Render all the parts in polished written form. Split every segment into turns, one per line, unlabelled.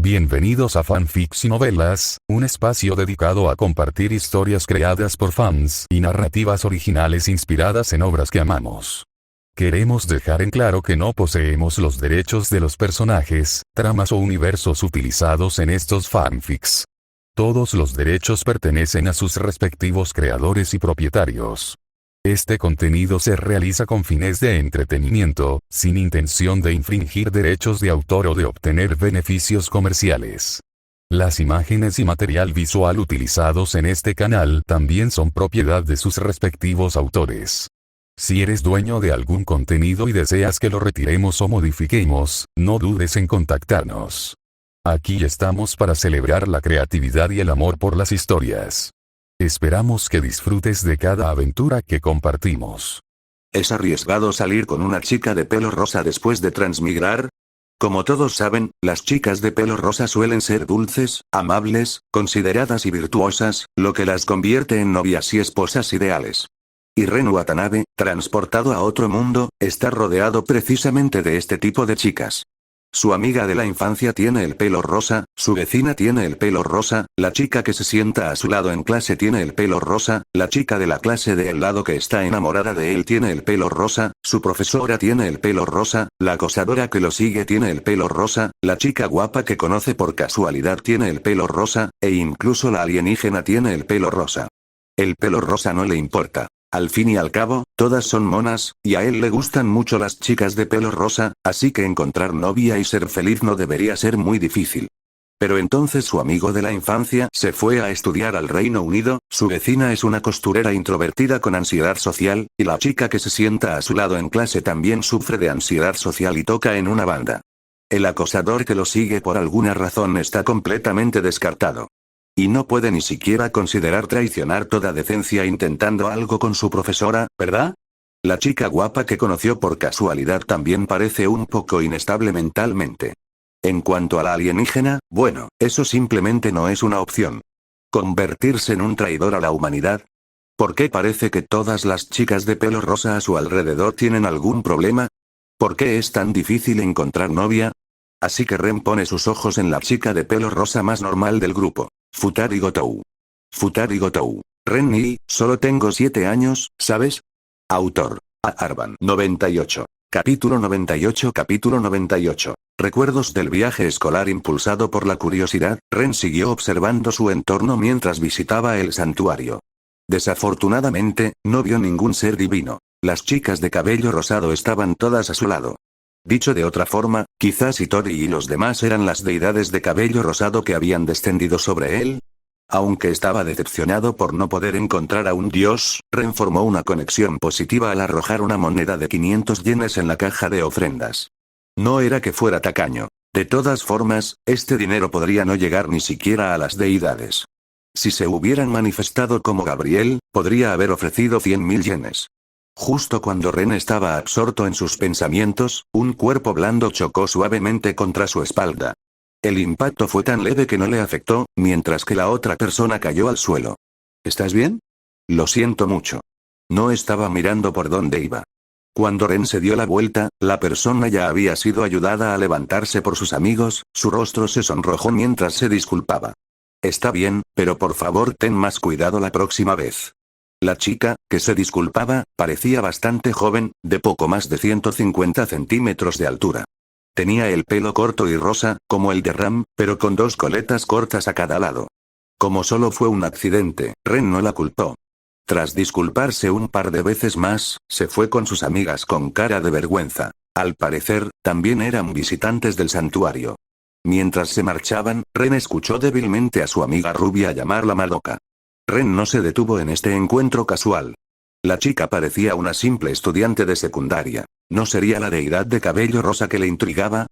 Bienvenidos a Fanfics y Novelas, un espacio dedicado a compartir historias creadas por fans y narrativas originales inspiradas en obras que amamos. Queremos dejar en claro que no poseemos los derechos de los personajes, tramas o universos utilizados en estos fanfics. Todos los derechos pertenecen a sus respectivos creadores y propietarios. Este contenido se realiza con fines de entretenimiento, sin intención de infringir derechos de autor o de obtener beneficios comerciales. Las imágenes y material visual utilizados en este canal también son propiedad de sus respectivos autores. Si eres dueño de algún contenido y deseas que lo retiremos o modifiquemos, no dudes en contactarnos. Aquí estamos para celebrar la creatividad y el amor por las historias. Esperamos que disfrutes de cada aventura que compartimos.
¿Es arriesgado salir con una chica de pelo rosa después de transmigrar? Como todos saben, las chicas de pelo rosa suelen ser dulces, amables, consideradas y virtuosas, lo que las convierte en novias y esposas ideales. Y Ren Watanabe, transportado a otro mundo, está rodeado precisamente de este tipo de chicas. Su amiga de la infancia tiene el pelo rosa, su vecina tiene el pelo rosa, la chica que se sienta a su lado en clase tiene el pelo rosa, la chica de la clase de al lado que está enamorada de él tiene el pelo rosa, su profesora tiene el pelo rosa, la acosadora que lo sigue tiene el pelo rosa, la chica guapa que conoce por casualidad tiene el pelo rosa, e incluso la alienígena tiene el pelo rosa. El pelo rosa no le importa. Al fin y al cabo, todas son monas, y a él le gustan mucho las chicas de pelo rosa, así que encontrar novia y ser feliz no debería ser muy difícil. Pero entonces su amigo de la infancia se fue a estudiar al Reino Unido, su vecina es una costurera introvertida con ansiedad social, y la chica que se sienta a su lado en clase también sufre de ansiedad social y toca en una banda. El acosador que lo sigue por alguna razón está completamente descartado. Y no puede ni siquiera considerar traicionar toda decencia intentando algo con su profesora, ¿verdad? La chica guapa que conoció por casualidad también parece un poco inestable mentalmente. En cuanto a la alienígena, bueno, eso simplemente no es una opción. ¿Convertirse en un traidor a la humanidad? ¿Por qué parece que todas las chicas de pelo rosa a su alrededor tienen algún problema? ¿Por qué es tan difícil encontrar novia? Así que Ren pone sus ojos en la chica de pelo rosa más normal del grupo. Futari Gotou. Futari Gotou. Ren Ni, solo tengo 7 años, ¿sabes? Autor. A. Arban. 98. Capítulo 98. Capítulo 98. Recuerdos del viaje escolar impulsado por la curiosidad, Ren siguió observando su entorno mientras visitaba el santuario. Desafortunadamente, no vio ningún ser divino. Las chicas de cabello rosado estaban todas a su lado. Dicho de otra forma, quizás Itori y los demás eran las deidades de cabello rosado que habían descendido sobre él. Aunque estaba decepcionado por no poder encontrar a un dios, Ren formó una conexión positiva al arrojar una moneda de 500 yenes en la caja de ofrendas. No era que fuera tacaño. De todas formas, este dinero podría no llegar ni siquiera a las deidades. Si se hubieran manifestado como Gabriel, podría haber ofrecido 100.000 yenes. Justo cuando Ren estaba absorto en sus pensamientos, un cuerpo blando chocó suavemente contra su espalda. El impacto fue tan leve que no le afectó, mientras que la otra persona cayó al suelo. ¿Estás bien? Lo siento mucho. No estaba mirando por dónde iba. Cuando Ren se dio la vuelta, la persona ya había sido ayudada a levantarse por sus amigos, su rostro se sonrojó mientras se disculpaba. Está bien, pero por favor ten más cuidado la próxima vez. La chica, que se disculpaba, parecía bastante joven, de poco más de 150 centímetros de altura. Tenía el pelo corto y rosa, como el de Ram, pero con 2 coletas cortas a cada lado. Como solo fue un accidente, Ren no la culpó. Tras disculparse un par de veces más, se fue con sus amigas con cara de vergüenza. Al parecer, también eran visitantes del santuario. Mientras se marchaban, Ren escuchó débilmente a su amiga rubia llamarla Madoka. Ren no se detuvo en este encuentro casual. La chica parecía una simple estudiante de secundaria. ¿No sería la deidad de cabello rosa que le intrigaba?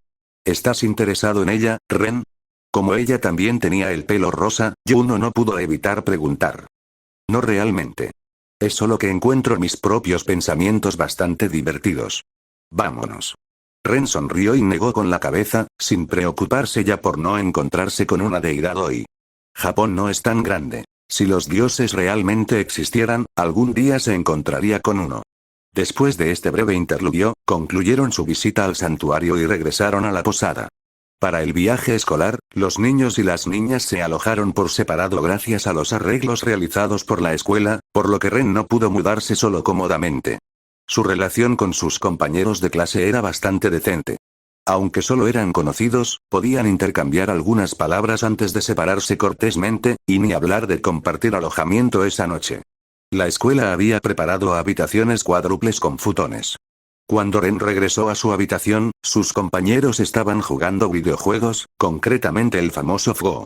¿Estás interesado en ella, Ren? Como ella también tenía el pelo rosa, Juno no pudo evitar preguntar. No realmente. Es solo que encuentro mis propios pensamientos bastante divertidos. Vámonos. Ren sonrió y negó con la cabeza, sin preocuparse ya por no encontrarse con una deidad hoy. Japón no es tan grande. Si los dioses realmente existieran, algún día se encontraría con uno. Después de este breve interludio, concluyeron su visita al santuario y regresaron a la posada. Para el viaje escolar, Los niños y las niñas se alojaron por separado gracias a los arreglos realizados por la escuela, por lo que Ren no pudo mudarse solo cómodamente. Su relación con sus compañeros de clase era bastante decente. Aunque solo eran conocidos, podían intercambiar algunas palabras antes de separarse cortésmente, y ni hablar de compartir alojamiento esa noche. La escuela había preparado habitaciones cuádruples con futones. Cuando Ren regresó a su habitación, sus compañeros estaban jugando videojuegos, concretamente el famoso FGO.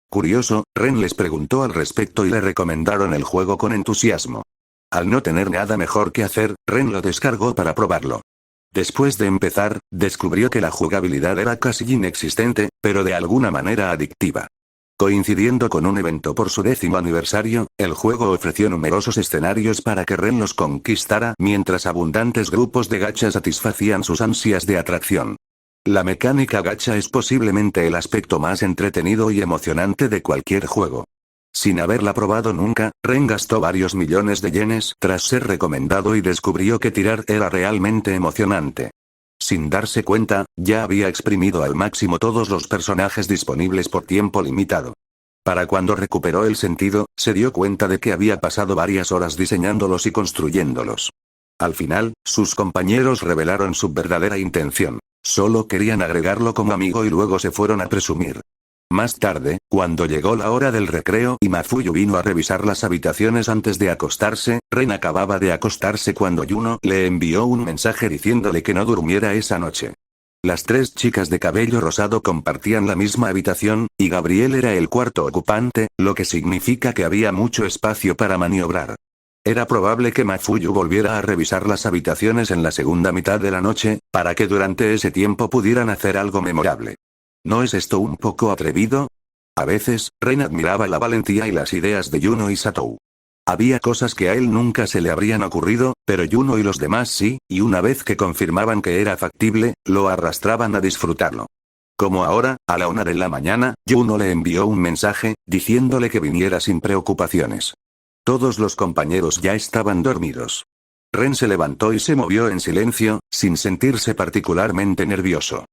Curioso, Ren les preguntó al respecto y le recomendaron el juego con entusiasmo. Al no tener nada mejor que hacer, Ren lo descargó para probarlo. Después de empezar, descubrió que la jugabilidad era casi inexistente, pero de alguna manera adictiva. Coincidiendo con un evento por su 10º aniversario, el juego ofreció numerosos escenarios para que Ren los conquistara, mientras abundantes grupos de gacha satisfacían sus ansias de atracción. La mecánica gacha es posiblemente el aspecto más entretenido y emocionante de cualquier juego. Sin haberla probado nunca, Ren gastó varios millones de yenes tras ser recomendado y descubrió que tirar era realmente emocionante. Sin darse cuenta, ya había exprimido al máximo todos los personajes disponibles por tiempo limitado. Para cuando recuperó el sentido, se dio cuenta de que había pasado varias horas diseñándolos y construyéndolos. Al final, sus compañeros revelaron su verdadera intención. Solo querían agregarlo como amigo y luego se fueron a presumir. Más tarde, cuando llegó la hora del recreo y Mafuyu vino a revisar las habitaciones antes de acostarse, Ren acababa de acostarse cuando Yuno le envió un mensaje diciéndole que no durmiera esa noche. Las 3 chicas de cabello rosado compartían la misma habitación, y Gabriel era el cuarto ocupante, lo que significa que había mucho espacio para maniobrar. Era probable que Mafuyu volviera a revisar las habitaciones en la segunda mitad de la noche, para que durante ese tiempo pudieran hacer algo memorable. ¿No es esto un poco atrevido? A veces, Ren admiraba la valentía y las ideas de Yuno y Satou. Había cosas que a él nunca se le habrían ocurrido, pero Yuno y los demás sí, y una vez que confirmaban que era factible, lo arrastraban a disfrutarlo. Como ahora, a la 1 de la mañana, Yuno le envió un mensaje, diciéndole que viniera sin preocupaciones. Todos los compañeros ya estaban dormidos. Ren se levantó y se movió en silencio, sin sentirse particularmente nervioso.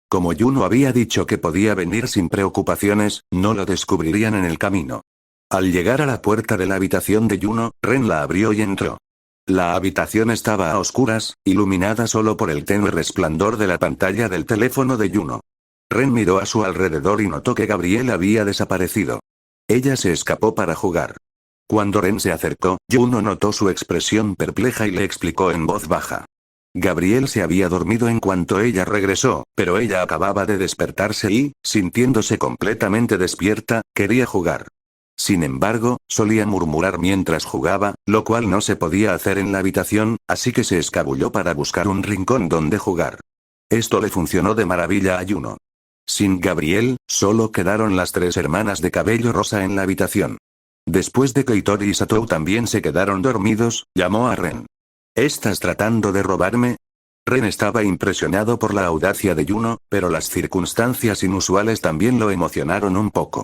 Como Yuno había dicho que podía venir sin preocupaciones, no lo descubrirían en el camino. Al llegar a la puerta de la habitación de Yuno, Ren la abrió y entró. La habitación estaba a oscuras, iluminada solo por el tenue resplandor de la pantalla del teléfono de Yuno. Ren miró a su alrededor y notó que Gabriel había desaparecido. Ella se escapó para jugar. Cuando Ren se acercó, Yuno notó su expresión perpleja y le explicó en voz baja. Gabriel se había dormido en cuanto ella regresó, pero ella acababa de despertarse y, sintiéndose completamente despierta, quería jugar. Sin embargo, solía murmurar mientras jugaba, lo cual no se podía hacer en la habitación, así que se escabulló para buscar un rincón donde jugar. Esto le funcionó de maravilla a Yuno. Sin Gabriel, solo quedaron las 3 hermanas de cabello rosa en la habitación. Después de que Hitori y Satou también se quedaron dormidos, llamó a Ren. ¿Estás tratando de robarme? Ren estaba impresionado por la audacia de Yuno, pero las circunstancias inusuales también lo emocionaron un poco.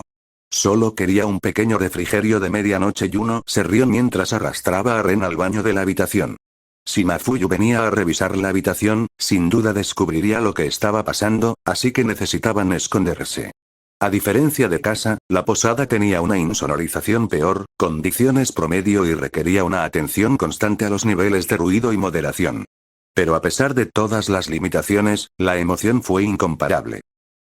Solo quería un pequeño refrigerio de medianoche. Yuno se rió mientras arrastraba a Ren al baño de la habitación. Si Mafuyu venía a revisar la habitación, sin duda descubriría lo que estaba pasando, así que necesitaban esconderse. A diferencia de casa, la posada tenía una insonorización peor, condiciones promedio y requería una atención constante a los niveles de ruido y moderación. Pero a pesar de todas las limitaciones, la emoción fue incomparable.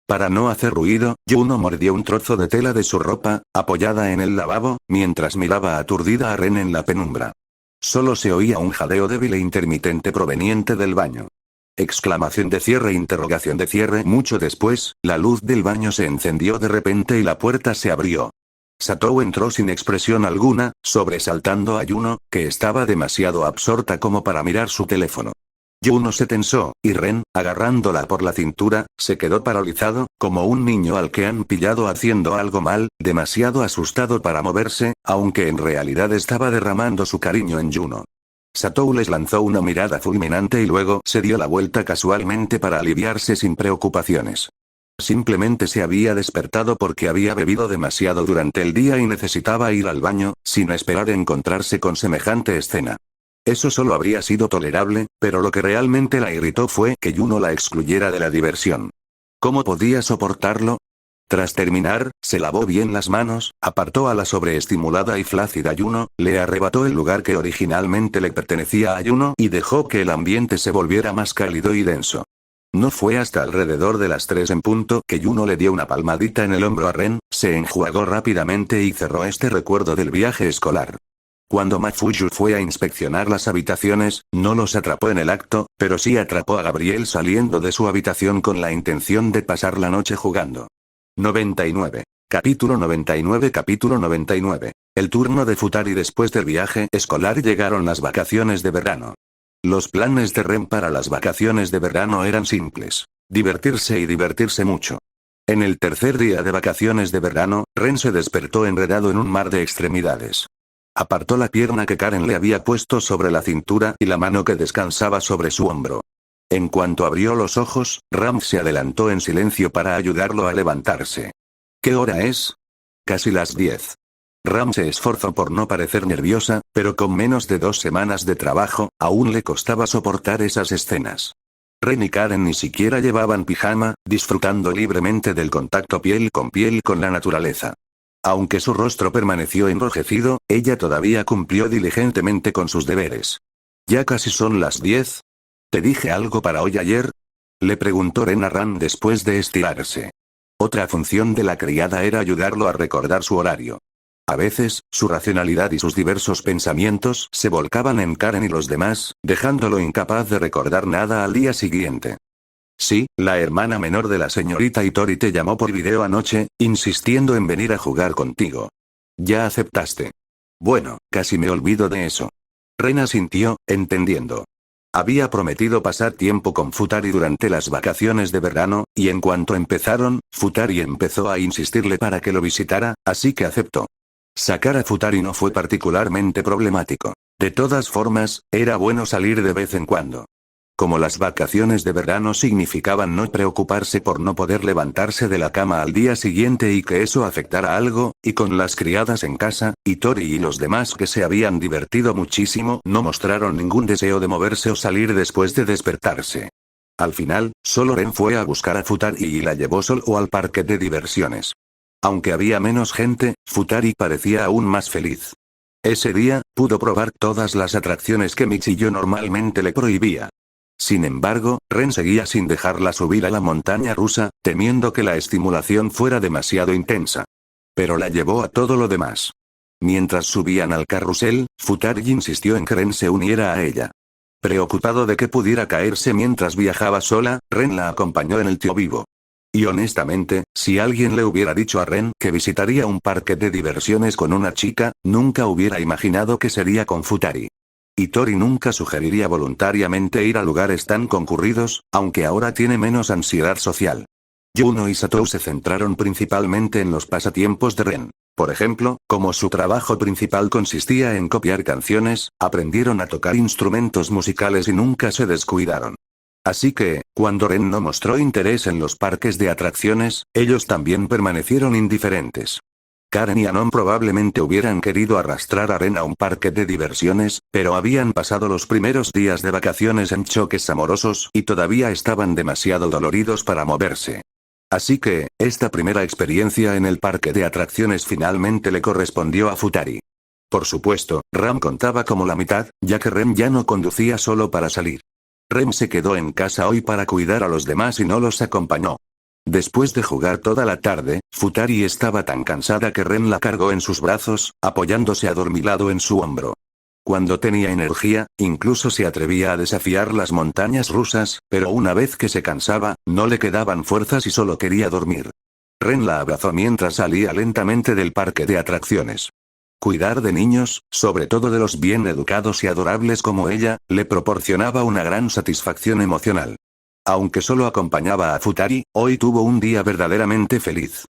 Para no hacer ruido, Yuno mordió un trozo de tela de su ropa, apoyada en el lavabo, mientras miraba aturdida a Ren en la penumbra. Solo se oía un jadeo débil e intermitente proveniente del baño. Exclamación de cierre. Mucho después, la luz del baño se encendió de repente y la puerta se abrió. Satou entró sin expresión alguna, sobresaltando a Yuno, que estaba demasiado absorta como para mirar su teléfono. Yuno se tensó, y Ren, agarrándola por la cintura, se quedó paralizado, como un niño al que han pillado haciendo algo mal, demasiado asustado para moverse, aunque en realidad estaba derramando su cariño en Yuno. Satou les lanzó una mirada fulminante y luego se dio la vuelta casualmente para aliviarse sin preocupaciones. Simplemente se había despertado porque había bebido demasiado durante el día y necesitaba ir al baño, sin esperar encontrarse con semejante escena. Eso solo habría sido tolerable, pero lo que realmente la irritó fue que Yuno la excluyera de la diversión. ¿Cómo podía soportarlo? Tras terminar, se lavó bien las manos, apartó a la sobreestimulada y flácida Yuno, le arrebató el lugar que originalmente le pertenecía a Yuno y dejó que el ambiente se volviera más cálido y denso. No fue hasta alrededor de las 3 en punto que Yuno le dio una palmadita en el hombro a Ren, se enjuagó rápidamente y cerró este recuerdo del viaje escolar. Cuando Mafuyu fue a inspeccionar las habitaciones, no los atrapó en el acto, pero sí atrapó a Gabriel saliendo de su habitación con la intención de pasar la noche jugando. 99. Capítulo 99. El turno de Futari. Después del viaje escolar llegaron las vacaciones de verano. Los planes de Ren para las vacaciones de verano eran simples. Divertirse y divertirse mucho. En el tercer día de vacaciones de verano, Ren se despertó enredado en un mar de extremidades. Apartó la pierna que Karen le había puesto sobre la cintura y la mano que descansaba sobre su hombro. En cuanto abrió los ojos, Ram se adelantó en silencio para ayudarlo a levantarse. ¿Qué hora es? Casi las 10. Ram se esforzó por no parecer nerviosa, pero con menos de 2 semanas de trabajo, aún le costaba soportar esas escenas. Ren y Karen ni siquiera llevaban pijama, disfrutando libremente del contacto piel con la naturaleza. Aunque su rostro permaneció enrojecido, ella todavía cumplió diligentemente con sus deberes. ¿Ya casi son las 10? ¿Te dije algo para hoy ayer? Le preguntó Ren a Ram después de estirarse. Otra función de la criada era ayudarlo a recordar su horario. A veces, su racionalidad y sus diversos pensamientos se volcaban en Karen y los demás, dejándolo incapaz de recordar nada al día siguiente. Sí, la hermana menor de la señorita Itori te llamó por video anoche, insistiendo en venir a jugar contigo. ¿Ya aceptaste? Bueno, casi me olvido de eso. Ren asintió, entendiendo. Había prometido pasar tiempo con Futari durante las vacaciones de verano, y en cuanto empezaron, Futari empezó a insistirle para que lo visitara, así que aceptó. Sacar a Futari no fue particularmente problemático. De todas formas, era bueno salir de vez en cuando. Como las vacaciones de verano significaban no preocuparse por no poder levantarse de la cama al día siguiente y que eso afectara algo, y con las criadas en casa, Itori y los demás que se habían divertido muchísimo no mostraron ningún deseo de moverse o salir después de despertarse. Al final, solo Ren fue a buscar a Futari y la llevó solo al parque de diversiones. Aunque había menos gente, Futari parecía aún más feliz. Ese día, pudo probar todas las atracciones que Michiyo normalmente le prohibía. Sin embargo, Ren seguía sin dejarla subir a la montaña rusa, temiendo que la estimulación fuera demasiado intensa. Pero la llevó a todo lo demás. Mientras subían al carrusel, Futari insistió en que Ren se uniera a ella. Preocupado de que pudiera caerse mientras viajaba sola, Ren la acompañó en el tío vivo. Y honestamente, si alguien le hubiera dicho a Ren que visitaría un parque de diversiones con una chica, nunca hubiera imaginado que sería con Futari. Itori nunca sugeriría voluntariamente ir a lugares tan concurridos, aunque ahora tiene menos ansiedad social. Yuno y Satou se centraron principalmente en los pasatiempos de Ren. Por ejemplo, como su trabajo principal consistía en copiar canciones, aprendieron a tocar instrumentos musicales y nunca se descuidaron. Así que, cuando Ren no mostró interés en los parques de atracciones, ellos también permanecieron indiferentes. Karen y Anon probablemente hubieran querido arrastrar a Ren a un parque de diversiones, pero habían pasado los primeros días de vacaciones en choques amorosos y todavía estaban demasiado doloridos para moverse. Así que, esta primera experiencia en el parque de atracciones finalmente le correspondió a Futari. Por supuesto, Ram contaba como la mitad, ya que Ren ya no conducía solo para salir. Ren se quedó en casa hoy para cuidar a los demás y no los acompañó. Después de jugar toda la tarde, Futari estaba tan cansada que Ren la cargó en sus brazos, apoyándose adormilado en su hombro. Cuando tenía energía, incluso se atrevía a desafiar las montañas rusas, pero una vez que se cansaba, no le quedaban fuerzas y solo quería dormir. Ren la abrazó mientras salía lentamente del parque de atracciones. Cuidar de niños, sobre todo de los bien educados y adorables como ella, le proporcionaba una gran satisfacción emocional. Aunque solo acompañaba a Futari, hoy tuvo un día verdaderamente feliz.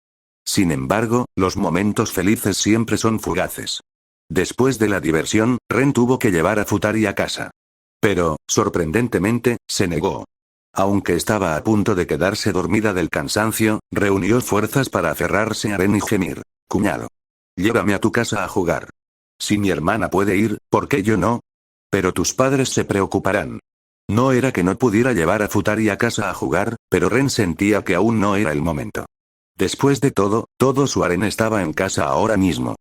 Sin embargo, los momentos felices siempre son fugaces. Después de la diversión, Ren tuvo que llevar a Futari a casa. Pero, sorprendentemente, se negó. Aunque estaba a punto de quedarse dormida del cansancio, reunió fuerzas para aferrarse a Ren y gemir. Cuñado. Llévame a tu casa a jugar. Si mi hermana puede ir, ¿por qué yo no? Pero tus padres se preocuparán. No era que no pudiera llevar a Futari a casa a jugar, pero Ren sentía que aún no era el momento. Después de todo, su harén estaba en casa ahora mismo.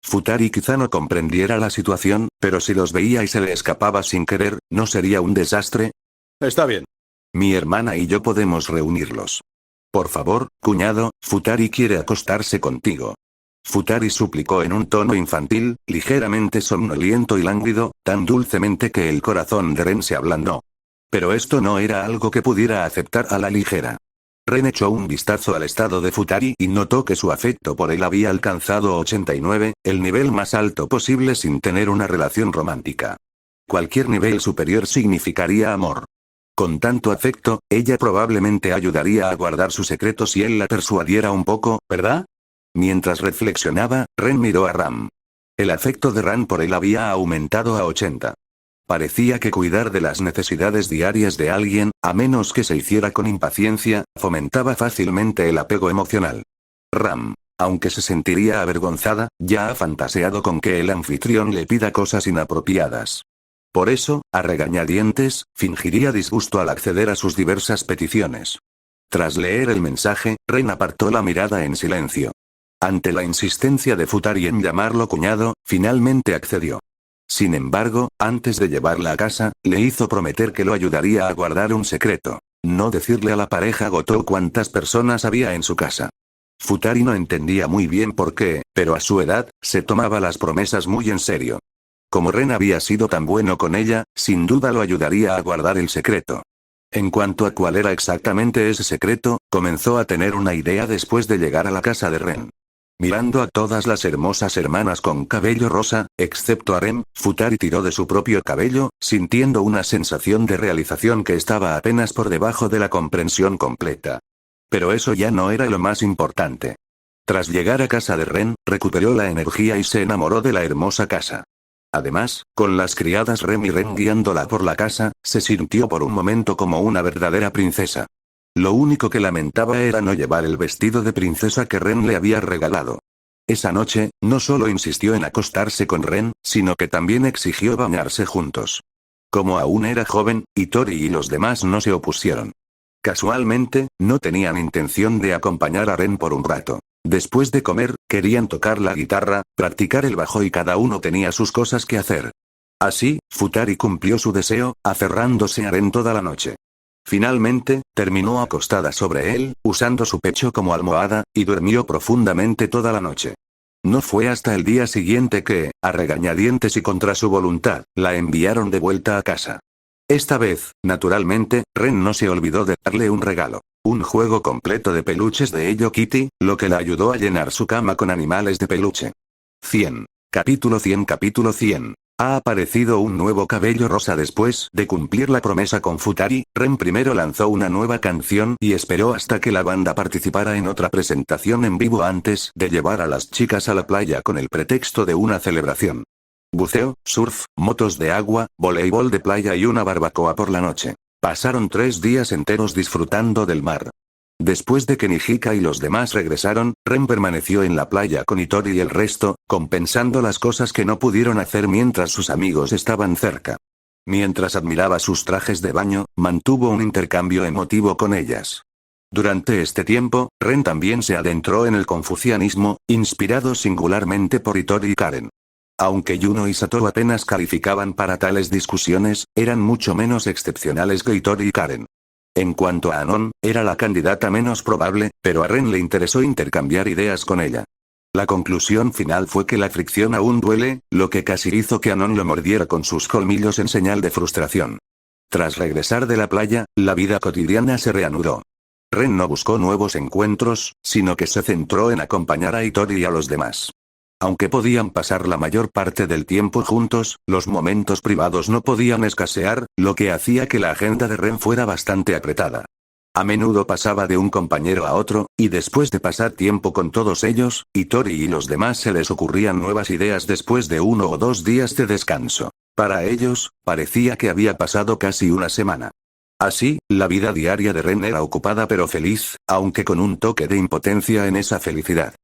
Futari quizá no comprendiera la situación, pero si los veía y se le escapaba sin querer, ¿no sería un desastre?
Está bien.
Mi hermana y yo podemos reunirlos. Por favor, cuñado, Futari quiere acostarse contigo. Futari suplicó en un tono infantil, ligeramente somnoliento y lánguido, tan dulcemente que el corazón de Ren se ablandó. Pero esto no era algo que pudiera aceptar a la ligera. Ren echó un vistazo al estado de Futari y notó que su afecto por él había alcanzado 89, el nivel más alto posible sin tener una relación romántica. Cualquier nivel superior significaría amor. Con tanto afecto, ella probablemente ayudaría a guardar su secreto si él la persuadiera un poco, ¿verdad? Mientras reflexionaba, Ren miró a Ram. El afecto de Ram por él había aumentado a 80. Parecía que cuidar de las necesidades diarias de alguien, a menos que se hiciera con impaciencia, fomentaba fácilmente el apego emocional. Ram, aunque se sentiría avergonzada, ya ha fantaseado con que el anfitrión le pida cosas inapropiadas. Por eso, a regañadientes, fingiría disgusto al acceder a sus diversas peticiones. Tras leer el mensaje, Ren apartó la mirada en silencio. Ante la insistencia de Futari en llamarlo cuñado, finalmente accedió. Sin embargo, antes de llevarla a casa, le hizo prometer que lo ayudaría a guardar un secreto. No decirle a la pareja Gotou cuántas personas había en su casa. Futari no entendía muy bien por qué, pero a su edad, se tomaba las promesas muy en serio. Como Ren había sido tan bueno con ella, sin duda lo ayudaría a guardar el secreto. En cuanto a cuál era exactamente ese secreto, comenzó a tener una idea después de llegar a la casa de Ren. Mirando a todas las hermosas hermanas con cabello rosa, excepto a Ren, Futari tiró de su propio cabello, sintiendo una sensación de realización que estaba apenas por debajo de la comprensión completa. Pero eso ya no era lo más importante. Tras llegar a casa de Ren, recuperó la energía y se enamoró de la hermosa casa. Además, con las criadas Rem y Ren guiándola por la casa, se sintió por un momento como una verdadera princesa. Lo único que lamentaba era no llevar el vestido de princesa que Ren le había regalado. Esa noche, no solo insistió en acostarse con Ren, sino que también exigió bañarse juntos. Como aún era joven, Hitori y los demás no se opusieron. Casualmente, no tenían intención de acompañar a Ren por un rato. Después de comer, querían tocar la guitarra, practicar el bajo y cada uno tenía sus cosas que hacer. Así, Futari cumplió su deseo, aferrándose a Ren toda la noche. Finalmente, terminó acostada sobre él, usando su pecho como almohada, y durmió profundamente toda la noche. No fue hasta el día siguiente que, a regañadientes y contra su voluntad, la enviaron de vuelta a casa. Esta vez, naturalmente, Ren no se olvidó de darle un regalo. Un juego completo de peluches de Hello Kitty, lo que la ayudó a llenar su cama con animales de peluche. 100. Capítulo 100. Capítulo 100. Ha aparecido un nuevo cabello rosa después de cumplir la promesa con Futari. Ren primero lanzó una nueva canción y esperó hasta que la banda participara en otra presentación en vivo antes de llevar a las chicas a la playa con el pretexto de una celebración. Buceo, surf, motos de agua, voleibol de playa y una barbacoa por la noche. Pasaron 3 días enteros disfrutando del mar. Después de que Nijika y los demás regresaron, Ren permaneció en la playa con Hitori y el resto, compensando las cosas que no pudieron hacer mientras sus amigos estaban cerca. Mientras admiraba sus trajes de baño, mantuvo un intercambio emotivo con ellas. Durante este tiempo, Ren también se adentró en el confucianismo, inspirado singularmente por Hitori y Karen. Aunque Yuno y Sato apenas calificaban para tales discusiones, eran mucho menos excepcionales que Hitori y Karen. En cuanto a Anon, era la candidata menos probable, pero a Ren le interesó intercambiar ideas con ella. La conclusión final fue que la fricción aún duele, lo que casi hizo que Anon lo mordiera con sus colmillos en señal de frustración. Tras regresar de la playa, la vida cotidiana se reanudó. Ren no buscó nuevos encuentros, sino que se centró en acompañar a Hitori y a los demás. Aunque podían pasar la mayor parte del tiempo juntos, los momentos privados no podían escasear, lo que hacía que la agenda de Ren fuera bastante apretada. A menudo pasaba de un compañero a otro, y después de pasar tiempo con todos ellos, Hitori y los demás se les ocurrían nuevas ideas después de 1 o 2 días de descanso. Para ellos, parecía que había pasado casi una semana. Así, la vida diaria de Ren era ocupada pero feliz, aunque con un toque de impotencia en esa felicidad.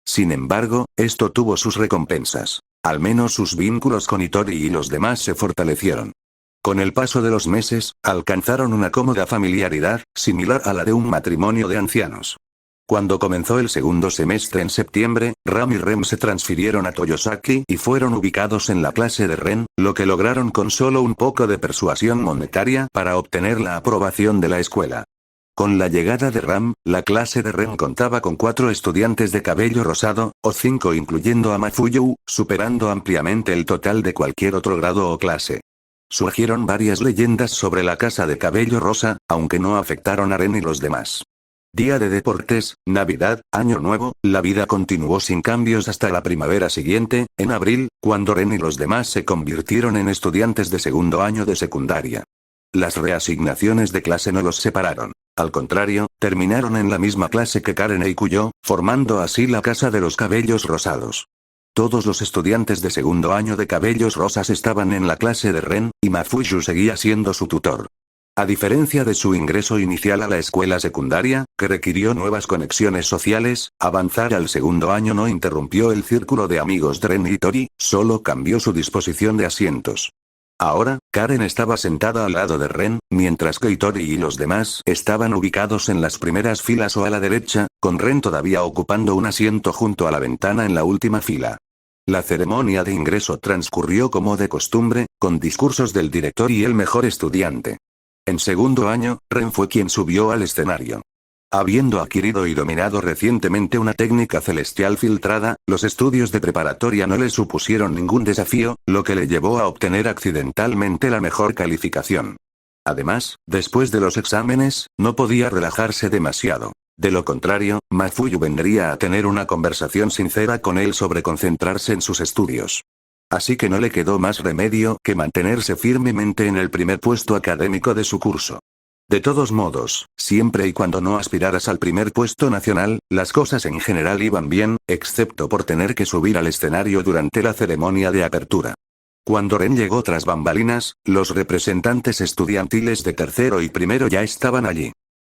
Sin embargo, esto tuvo sus recompensas. Al menos sus vínculos con Hitori y los demás se fortalecieron. Con el paso de los meses, alcanzaron una cómoda familiaridad, similar a la de un matrimonio de ancianos. Cuando comenzó el segundo semestre en septiembre, Ram y Rem se transfirieron a Toyosaki y fueron ubicados en la clase de Ren, lo que lograron con solo un poco de persuasión monetaria para obtener la aprobación de la escuela. Con la llegada de Ram, la clase de Ren contaba con 4 estudiantes de cabello rosado, o 5 incluyendo a Mafuyu, superando ampliamente el total de cualquier otro grado o clase. Surgieron varias leyendas sobre la casa de cabello rosa, aunque no afectaron a Ren y los demás. Día de deportes, Navidad, Año Nuevo, la vida continuó sin cambios hasta la primavera siguiente, en abril, cuando Ren y los demás se convirtieron en estudiantes de segundo año de secundaria. Las reasignaciones de clase no los separaron. Al contrario, terminaron en la misma clase que Karen e Ikuyo, formando así la casa de los cabellos rosados. Todos los estudiantes de segundo año de cabellos rosas estaban en la clase de Ren, y Mafuyu seguía siendo su tutor. A diferencia de su ingreso inicial a la escuela secundaria, que requirió nuevas conexiones sociales, avanzar al segundo año no interrumpió el círculo de amigos de Ren y Tori, solo cambió su disposición de asientos. Ahora, Karen estaba sentada al lado de Ren, mientras que Tori y los demás estaban ubicados en las primeras filas o a la derecha, con Ren todavía ocupando un asiento junto a la ventana en la última fila. La ceremonia de ingreso transcurrió como de costumbre, con discursos del director y el mejor estudiante. En segundo año, Ren fue quien subió al escenario. Habiendo adquirido y dominado recientemente una técnica celestial filtrada, los estudios de preparatoria no le supusieron ningún desafío, lo que le llevó a obtener accidentalmente la mejor calificación. Además, después de los exámenes, no podía relajarse demasiado. De lo contrario, Mafuyu vendría a tener una conversación sincera con él sobre concentrarse en sus estudios. Así que no le quedó más remedio que mantenerse firmemente en el primer puesto académico de su curso. De todos modos, siempre y cuando no aspiraras al primer puesto nacional, las cosas en general iban bien, excepto por tener que subir al escenario durante la ceremonia de apertura. Cuando Ren llegó tras bambalinas, los representantes estudiantiles de tercero y primero ya estaban allí.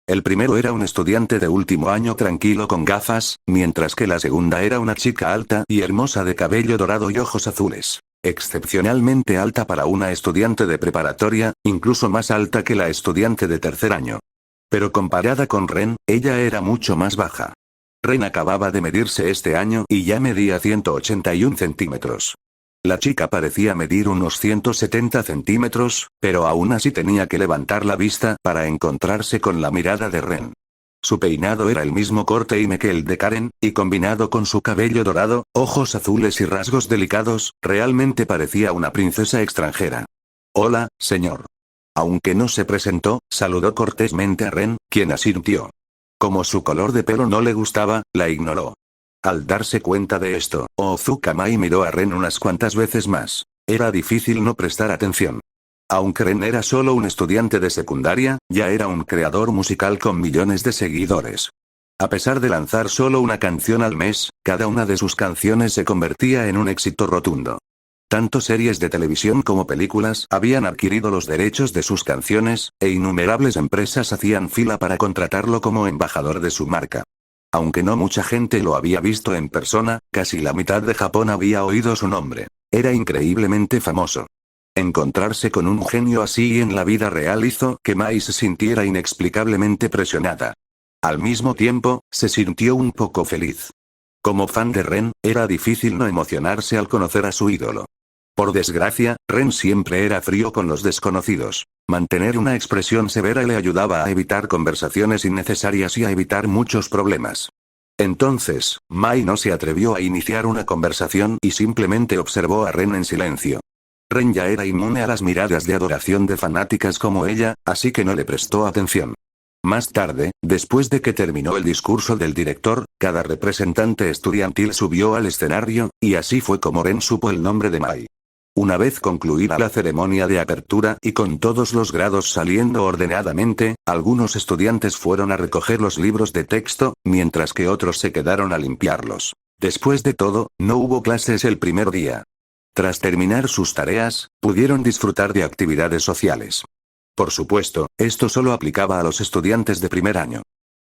El primero era un estudiante de último año tranquilo con gafas, mientras que la segunda era una chica alta y hermosa de cabello dorado y ojos azules. Excepcionalmente alta para una estudiante de preparatoria, incluso más alta que la estudiante de tercer año. Pero comparada con Ren, ella era mucho más baja. Ren acababa de medirse este año y ya medía 181 centímetros. La chica parecía medir unos 170 centímetros, pero aún así tenía que levantar la vista para encontrarse con la mirada de Ren. Su peinado era el mismo corte y que el de Karen, y combinado con su cabello dorado, ojos azules y rasgos delicados, realmente parecía una princesa extranjera. «Hola, señor». Aunque no se presentó, saludó cortésmente a Ren, quien asintió. Como su color de pelo no le gustaba, la ignoró. Al darse cuenta de esto, Ozuka Mai miró a Ren unas cuantas veces más. Era difícil no prestar atención. Aunque Ren era solo un estudiante de secundaria, ya era un creador musical con millones de seguidores. A pesar de lanzar solo una canción al mes, cada una de sus canciones se convertía en un éxito rotundo. Tanto series de televisión como películas habían adquirido los derechos de sus canciones, e innumerables empresas hacían fila para contratarlo como embajador de su marca. Aunque no mucha gente lo había visto en persona, casi la mitad de Japón había oído su nombre. Era increíblemente famoso. Encontrarse con un genio así en la vida real hizo que Mai se sintiera inexplicablemente presionada. Al mismo tiempo, se sintió un poco feliz. Como fan de Ren, era difícil no emocionarse al conocer a su ídolo. Por desgracia, Ren siempre era frío con los desconocidos. Mantener una expresión severa le ayudaba a evitar conversaciones innecesarias y a evitar muchos problemas. Entonces, Mai no se atrevió a iniciar una conversación y simplemente observó a Ren en silencio. Ren ya era inmune a las miradas de adoración de fanáticas como ella, así que no le prestó atención. Más tarde, después de que terminó el discurso del director, cada representante estudiantil subió al escenario, y así fue como Ren supo el nombre de Mai. Una vez concluida la ceremonia de apertura y con todos los grados saliendo ordenadamente, algunos estudiantes fueron a recoger los libros de texto, mientras que otros se quedaron a limpiarlos. Después de todo, no hubo clases el primer día. Tras terminar sus tareas, pudieron disfrutar de actividades sociales. Por supuesto, esto solo aplicaba a los estudiantes de primer año.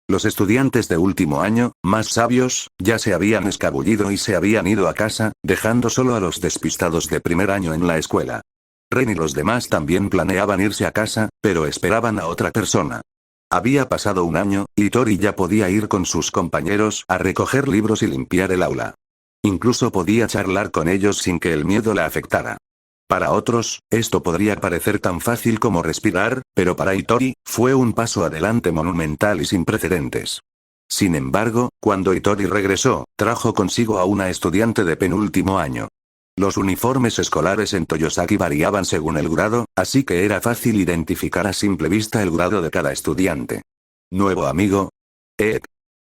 Los estudiantes de último año, más sabios, ya se habían escabullido y se habían ido a casa, dejando solo a los despistados de primer año en la escuela. Ren y los demás también planeaban irse a casa, pero esperaban a otra persona. Había pasado un año, y Tori ya podía ir con sus compañeros a recoger libros y limpiar el aula. Incluso podía charlar con ellos sin que el miedo la afectara. Para otros, esto podría parecer tan fácil como respirar, pero para Itori, fue un paso adelante monumental y sin precedentes. Sin embargo, cuando Itori regresó, trajo consigo a una estudiante de penúltimo año. Los uniformes escolares en Toyosaki variaban según el grado, así que era fácil identificar a simple vista el grado de cada estudiante. ¿Nuevo amigo?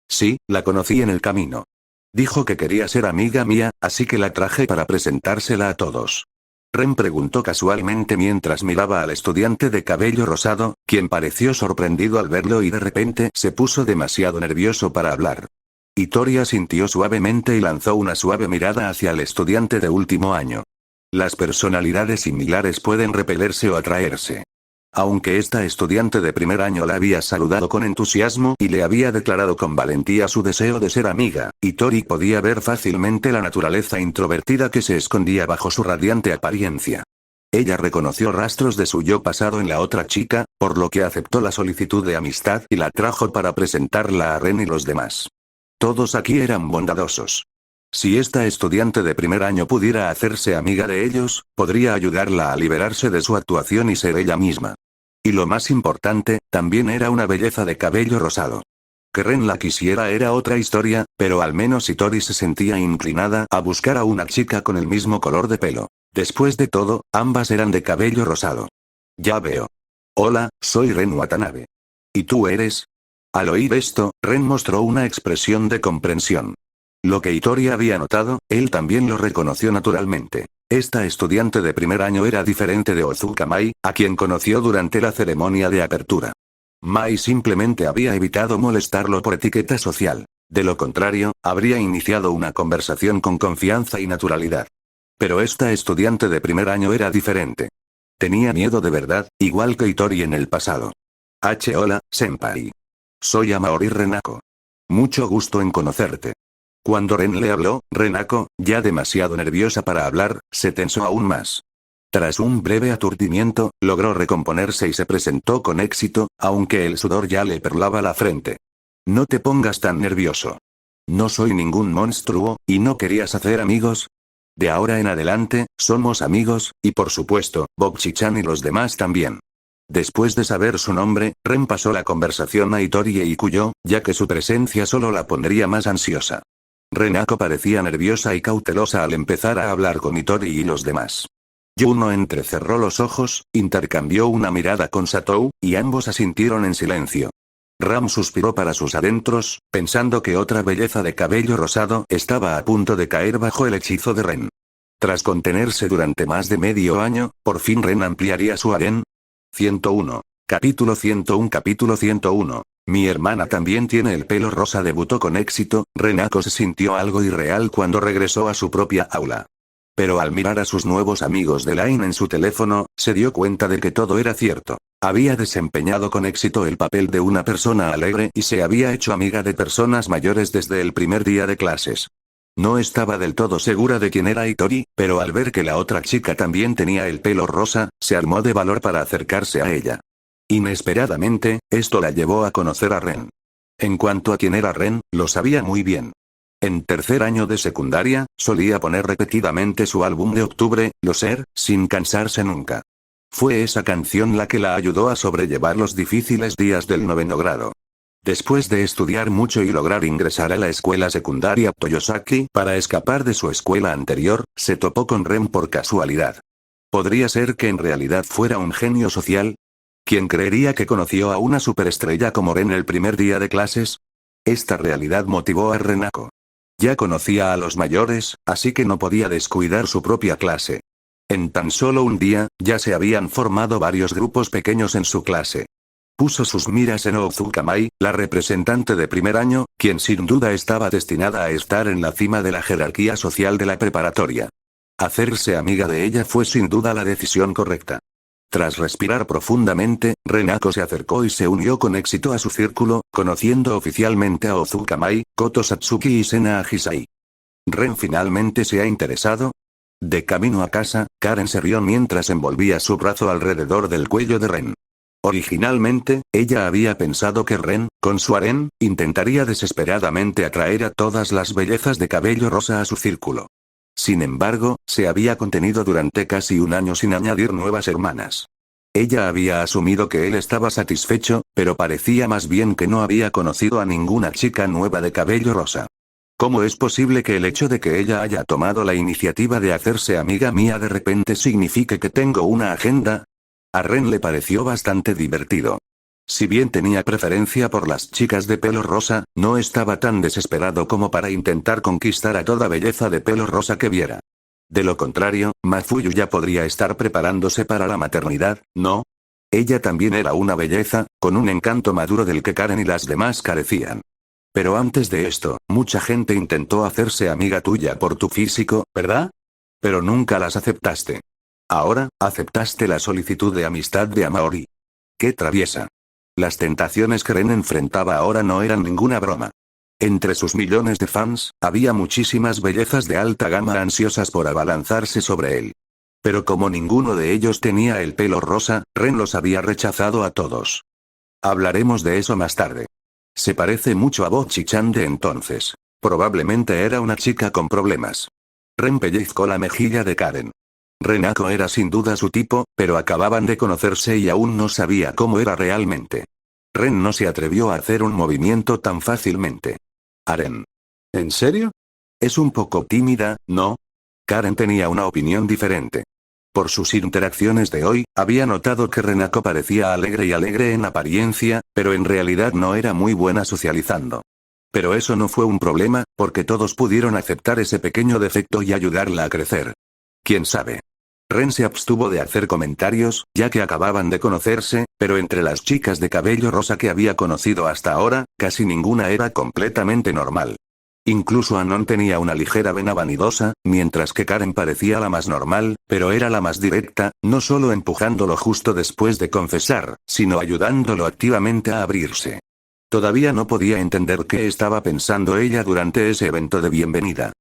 Sí, la conocí en el camino. Dijo que quería ser amiga mía, así que la traje para presentársela a todos. Ren preguntó casualmente mientras miraba al estudiante de cabello rosado, quien pareció sorprendido al verlo y de repente se puso demasiado nervioso para hablar. Itori asintió suavemente y lanzó una suave mirada hacia el estudiante de último año. Las personalidades similares pueden repelerse o atraerse. Aunque esta estudiante de primer año la había saludado con entusiasmo y le había declarado con valentía su deseo de ser amiga, Itori podía ver fácilmente la naturaleza introvertida que se escondía bajo su radiante apariencia. Ella reconoció rastros de su yo pasado en la otra chica, por lo que aceptó la solicitud de amistad y la trajo para presentarla a Ren y los demás. Todos aquí eran bondadosos. Si esta estudiante de primer año pudiera hacerse amiga de ellos, podría ayudarla a liberarse de su actuación y ser ella misma. Y lo más importante, también era una belleza de cabello rosado. Que Ren la quisiera era otra historia, pero al menos Itori se sentía inclinada a buscar a una chica con el mismo color de pelo. Después de todo, ambas eran de cabello rosado. Ya veo. Hola, soy Ren Watanabe. ¿Y tú eres? Al oír esto, Ren mostró una expresión de comprensión. Lo que Itori había notado, él también lo reconoció naturalmente. Esta estudiante de primer año era diferente de Ozuka Mai, a quien conoció durante la ceremonia de apertura. Mai simplemente había evitado molestarlo por etiqueta social. De lo contrario, habría iniciado una conversación con confianza y naturalidad. Pero esta estudiante de primer año era diferente. Tenía miedo de verdad, igual que Itori en el pasado. Hola, senpai. Soy Amaori Renako. Mucho gusto en conocerte. Cuando Ren le habló, Renako, ya demasiado nerviosa para hablar, se tensó aún más. Tras un breve aturdimiento, logró recomponerse y se presentó con éxito, aunque el sudor ya le perlaba la frente. No te pongas tan nervioso. No soy ningún monstruo, ¿y no querías hacer amigos? De ahora en adelante, somos amigos, y por supuesto, Bokchi-chan y los demás también. Después de saber su nombre, Ren pasó la conversación a Itori e Ikuyo, ya que su presencia solo la pondría más ansiosa. Renako parecía nerviosa y cautelosa al empezar a hablar con Itori y los demás. Yuno entrecerró los ojos, intercambió una mirada con Satou, y ambos asintieron en silencio. Ram suspiró para sus adentros, pensando que otra belleza de cabello rosado estaba a punto de caer bajo el hechizo de Ren. Tras contenerse durante más de medio año, por fin Ren ampliaría su harén. 101. Capítulo 101. Mi hermana también tiene el pelo rosa. Debutó con éxito. Renako se sintió algo irreal cuando regresó a su propia aula. Pero al mirar a sus nuevos amigos de Line en su teléfono, se dio cuenta de que todo era cierto. Había desempeñado con éxito el papel de una persona alegre y se había hecho amiga de personas mayores desde el primer día de clases. No estaba del todo segura de quién era Itori, pero al ver que la otra chica también tenía el pelo rosa, se armó de valor para acercarse a ella. Inesperadamente, esto la llevó a conocer a Ren. En cuanto a quién era Ren, lo sabía muy bien. En tercer año de secundaria, solía poner repetidamente su álbum de octubre, Loser, sin cansarse nunca. Fue esa canción la que la ayudó a sobrellevar los difíciles días del noveno grado. Después de estudiar mucho y lograr ingresar a la escuela secundaria Toyosaki para escapar de su escuela anterior, se topó con Ren por casualidad. ¿Podría ser que en realidad fuera un genio social? ¿Quién creería que conoció a una superestrella como Ren el primer día de clases? Esta realidad motivó a Renako. Ya conocía a los mayores, así que no podía descuidar su propia clase. En tan solo un día, ya se habían formado varios grupos pequeños en su clase. Puso sus miras en Ozuka Mai, la representante de primer año, quien sin duda estaba destinada a estar en la cima de la jerarquía social de la preparatoria. Hacerse amiga de ella fue sin duda la decisión correcta. Tras respirar profundamente, Renako se acercó y se unió con éxito a su círculo, conociendo oficialmente a Ozuka Mai, Koto Satsuki y Sena Agisai. ¿Ren finalmente se ha interesado? De camino a casa, Karen se rió mientras envolvía su brazo alrededor del cuello de Ren. Originalmente, ella había pensado que Ren, con su harén, intentaría desesperadamente atraer a todas las bellezas de cabello rosa a su círculo. Sin embargo, se había contenido durante casi un año sin añadir nuevas hermanas. Ella había asumido que él estaba satisfecho, pero parecía más bien que no había conocido a ninguna chica nueva de cabello rosa. ¿Cómo es posible que el hecho de que ella haya tomado la iniciativa de hacerse amiga mía de repente signifique que tengo una agenda? A Ren le pareció bastante divertido. Si bien tenía preferencia por las chicas de pelo rosa, no estaba tan desesperado como para intentar conquistar a toda belleza de pelo rosa que viera. De lo contrario, Mafuyu ya podría estar preparándose para la maternidad, ¿no? Ella también era una belleza, con un encanto maduro del que Karen y las demás carecían. Pero antes de esto, mucha gente intentó hacerse amiga tuya por tu físico, ¿verdad? Pero nunca las aceptaste. Ahora, aceptaste la solicitud de amistad de Amaori. ¡Qué traviesa! Las tentaciones que Ren enfrentaba ahora no eran ninguna broma. Entre sus millones de fans, había muchísimas bellezas de alta gama ansiosas por abalanzarse sobre él. Pero como ninguno de ellos tenía el pelo rosa, Ren los había rechazado a todos. Hablaremos de eso más tarde. Se parece mucho a Bocchi-chan de entonces. Probablemente era una chica con problemas. Ren pellizcó la mejilla de Karen. Renako era sin duda su tipo, pero acababan de conocerse y aún no sabía cómo era realmente. Ren no se atrevió a hacer un movimiento tan fácilmente. Aren. ¿En serio? Es un poco tímida, ¿no? Karen tenía una opinión diferente. Por sus interacciones de hoy, había notado que Renako parecía alegre en apariencia, pero en realidad no era muy buena socializando. Pero eso no fue un problema, porque todos pudieron aceptar ese pequeño defecto y ayudarla a crecer. ¿Quién sabe? Ren se abstuvo de hacer comentarios, ya que acababan de conocerse, pero entre las chicas de cabello rosa que había conocido hasta ahora, casi ninguna era completamente normal. Incluso Anon tenía una ligera vena vanidosa, mientras que Karen parecía la más normal, pero era la más directa, no solo empujándolo justo después de confesar, sino ayudándolo activamente a abrirse. Todavía no podía entender qué estaba pensando ella durante ese evento de bienvenida.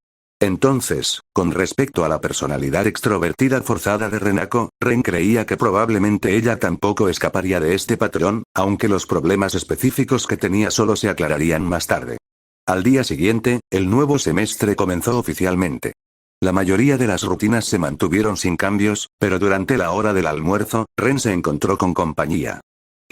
Entonces, con respecto a la personalidad extrovertida forzada de Renako, Ren creía que probablemente ella tampoco escaparía de este patrón, aunque los problemas específicos que tenía solo se aclararían más tarde. Al día siguiente, el nuevo semestre comenzó oficialmente. La mayoría de las rutinas se mantuvieron sin cambios, pero durante la hora del almuerzo, Ren se encontró con compañía.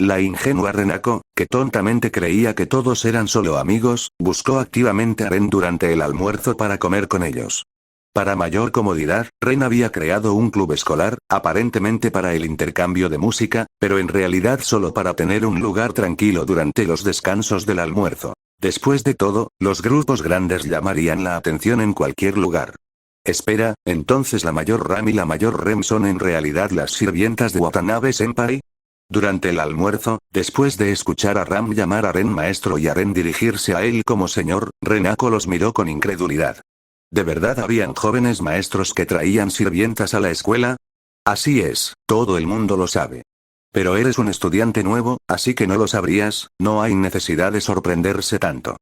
La ingenua Renako, que tontamente creía que todos eran solo amigos, buscó activamente a Ren durante el almuerzo para comer con ellos. Para mayor comodidad, Ren había creado un club escolar, aparentemente para el intercambio de música, pero en realidad solo para tener un lugar tranquilo durante los descansos del almuerzo. Después de todo, los grupos grandes llamarían la atención en cualquier lugar. Espera, entonces la mayor Ram y la mayor Rem son en realidad las sirvientas de Watanabe-senpai. Durante el almuerzo, después de escuchar a Ram llamar a Ren maestro y a Ren dirigirse a él como señor, Renako los miró con incredulidad. ¿De verdad habían jóvenes maestros que traían sirvientas a la escuela? Así es, todo el mundo lo sabe. Pero eres un estudiante nuevo, así que no lo sabrías, no hay necesidad de sorprenderse tanto.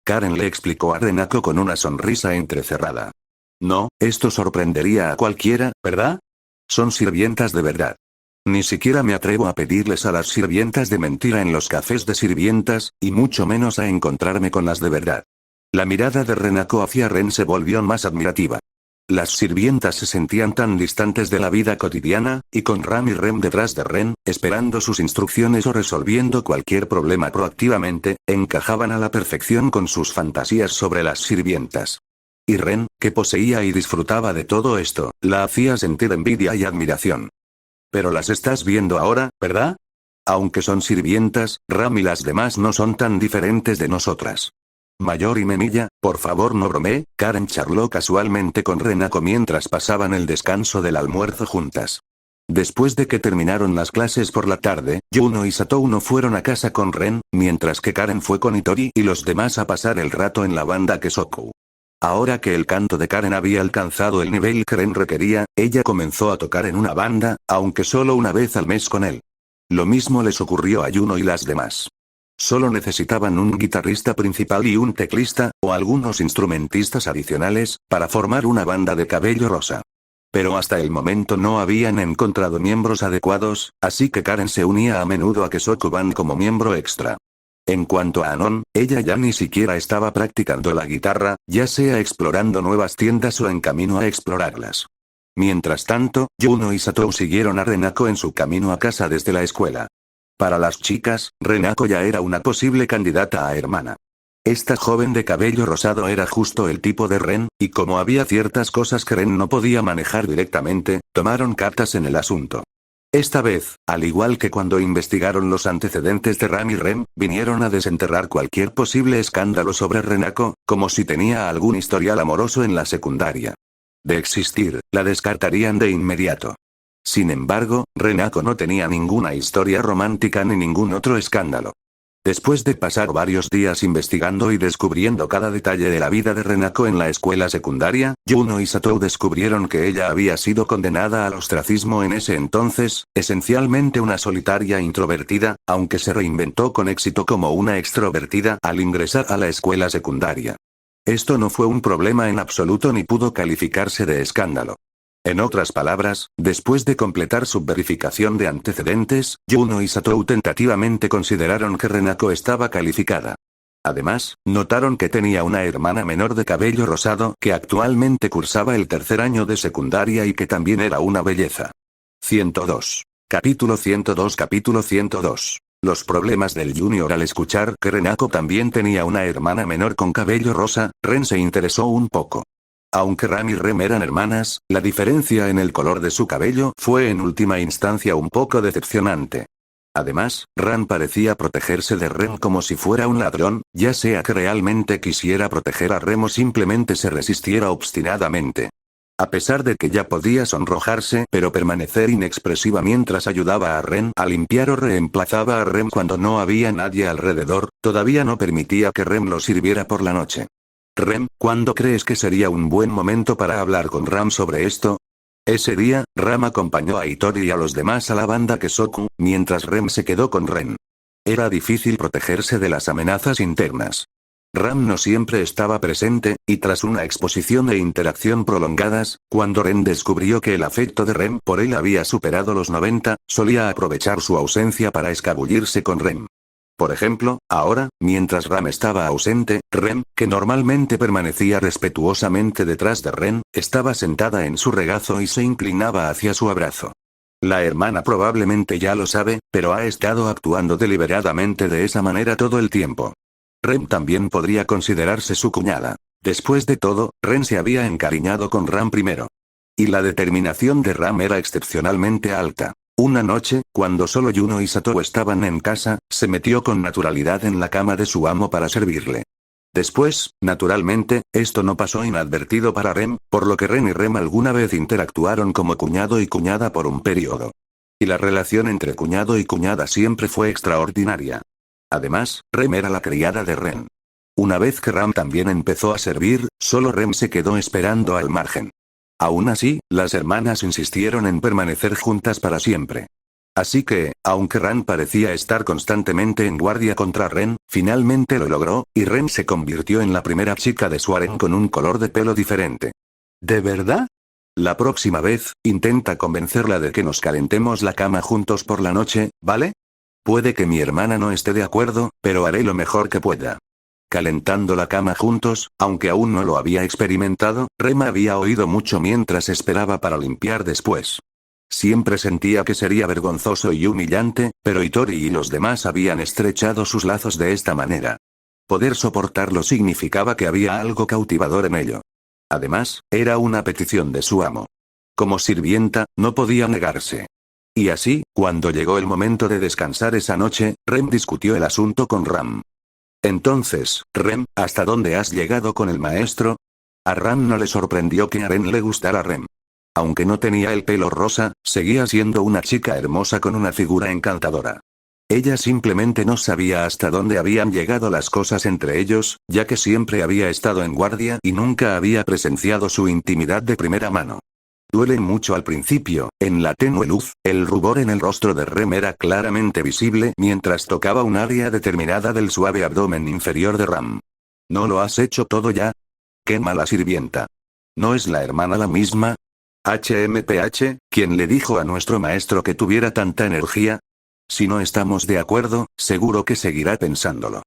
Karen le explicó a Renako con una sonrisa entrecerrada. No, esto sorprendería a cualquiera, ¿verdad? Son sirvientas de verdad. Ni siquiera me atrevo a pedirles a las sirvientas de mentira en los cafés de sirvientas, y mucho menos a encontrarme con las de verdad. La mirada de Renako hacia Ren se volvió más admirativa. Las sirvientas se sentían tan distantes de la vida cotidiana, y con Ram y Rem detrás de Ren, esperando sus instrucciones o resolviendo cualquier problema proactivamente, encajaban a la perfección con sus fantasías sobre las sirvientas. Y Ren, que poseía y disfrutaba de todo esto, la hacía sentir envidia y admiración. Pero las estás viendo ahora, ¿verdad? Aunque son sirvientas, Ram y las demás no son tan diferentes de nosotras. Mayor y Memilla, por favor no bromee, Karen charló casualmente con Renako mientras pasaban el descanso del almuerzo juntas. Después de que terminaron las clases por la tarde, Yuno y Satouno fueron a casa con Ren, mientras que Karen fue con Itori y los demás a pasar el rato en la banda Kesoku. Ahora que el canto de Karen había alcanzado el nivel que Ren requería, ella comenzó a tocar en una banda, aunque solo una vez al mes con él. Lo mismo les ocurrió a Yuno y las demás. Solo necesitaban un guitarrista principal y un teclista, o algunos instrumentistas adicionales, para formar una banda de cabello rosa. Pero hasta el momento no habían encontrado miembros adecuados, así que Karen se unía a menudo a Kesoku-ban como miembro extra. En cuanto a Anon, ella ya ni siquiera estaba practicando la guitarra, ya sea explorando nuevas tiendas o en camino a explorarlas. Mientras tanto, Yuno y Satou siguieron a Renako en su camino a casa desde la escuela. Para las chicas, Renako ya era una posible candidata a hermana. Esta joven de cabello rosado era justo el tipo de Ren, y como había ciertas cosas que Ren no podía manejar directamente, tomaron cartas en el asunto. Esta vez, al igual que cuando investigaron los antecedentes de Ram y Ren, vinieron a desenterrar cualquier posible escándalo sobre Renako, como si tenía algún historial amoroso en la secundaria. De existir, la descartarían de inmediato. Sin embargo, Renako no tenía ninguna historia romántica ni ningún otro escándalo. Después de pasar varios días investigando y descubriendo cada detalle de la vida de Renako en la escuela secundaria, Yuno y Satou descubrieron que ella había sido condenada al ostracismo en ese entonces, esencialmente una solitaria introvertida, aunque se reinventó con éxito como una extrovertida al ingresar a la escuela secundaria. Esto no fue un problema en absoluto ni pudo calificarse de escándalo. En otras palabras, después de completar su verificación de antecedentes, Yuno y Satou tentativamente consideraron que Renako estaba calificada. Además, notaron que tenía una hermana menor de cabello rosado que actualmente cursaba el tercer año de secundaria y que también era una belleza. 102. Capítulo 102. Los problemas del Junior. Al escuchar que Renako también tenía una hermana menor con cabello rosa, Ren se interesó un poco. Aunque Ram y Rem eran hermanas, la diferencia en el color de su cabello fue en última instancia un poco decepcionante. Además, Ram parecía protegerse de Rem como si fuera un ladrón, ya sea que realmente quisiera proteger a Rem o simplemente se resistiera obstinadamente. A pesar de que ya podía sonrojarse pero permanecer inexpresiva mientras ayudaba a Ren a limpiar o reemplazaba a Rem cuando no había nadie alrededor, todavía no permitía que Rem lo sirviera por la noche. Rem, ¿cuándo crees que sería un buen momento para hablar con Ram sobre esto? Ese día, Ram acompañó a Hitori y a los demás a la banda Kesoku, mientras Rem se quedó con Ren. Era difícil protegerse de las amenazas internas. Ram no siempre estaba presente, y tras una exposición e interacción prolongadas, cuando Ren descubrió que el afecto de Rem por él había superado los 90, solía aprovechar su ausencia para escabullirse con Rem. Por ejemplo, ahora, mientras Ram estaba ausente, Rem, que normalmente permanecía respetuosamente detrás de Ren, estaba sentada en su regazo y se inclinaba hacia su abrazo. La hermana probablemente ya lo sabe, pero ha estado actuando deliberadamente de esa manera todo el tiempo. Rem también podría considerarse su cuñada. Después de todo, Ren se había encariñado con Ram primero. Y la determinación de Ram era excepcionalmente alta. Una noche, cuando solo Yuno y Satou estaban en casa, se metió con naturalidad en la cama de su amo para servirle. Después, naturalmente, esto no pasó inadvertido para Rem, por lo que Ren y Rem alguna vez interactuaron como cuñado y cuñada por un periodo. Y la relación entre cuñado y cuñada siempre fue extraordinaria. Además, Rem era la criada de Ren. Una vez que Ram también empezó a servir, solo Rem se quedó esperando al margen. Aún así, las hermanas insistieron en permanecer juntas para siempre. Así que, aunque Ran parecía estar constantemente en guardia contra Ren, finalmente lo logró, y Ren se convirtió en la primera chica de su harén con un color de pelo diferente. ¿De verdad? La próxima vez, intenta convencerla de que nos calentemos la cama juntos por la noche, ¿vale? Puede que mi hermana no esté de acuerdo, pero haré lo mejor que pueda. Calentando la cama juntos, aunque aún no lo había experimentado, Rem había oído mucho mientras esperaba para limpiar después. Siempre sentía que sería vergonzoso y humillante, pero Hitori y los demás habían estrechado sus lazos de esta manera. Poder soportarlo significaba que había algo cautivador en ello. Además, era una petición de su amo. Como sirvienta, no podía negarse. Y así, cuando llegó el momento de descansar esa noche, Rem discutió el asunto con Ram. Entonces, Rem, ¿hasta dónde has llegado con el maestro? A Ram no le sorprendió que a Ren le gustara Rem. Aunque no tenía el pelo rosa, seguía siendo una chica hermosa con una figura encantadora. Ella simplemente no sabía hasta dónde habían llegado las cosas entre ellos, ya que siempre había estado en guardia y nunca había presenciado su intimidad de primera mano. Duelen mucho al principio, en la tenue luz, el rubor en el rostro de Rem era claramente visible mientras tocaba un área determinada del suave abdomen inferior de Ram. ¿No lo has hecho todo ya? ¡Qué mala sirvienta! ¿No es la hermana la misma? HMPH, ¿quién le dijo a nuestro maestro que tuviera tanta energía? Si no estamos de acuerdo, seguro que seguirá pensándolo.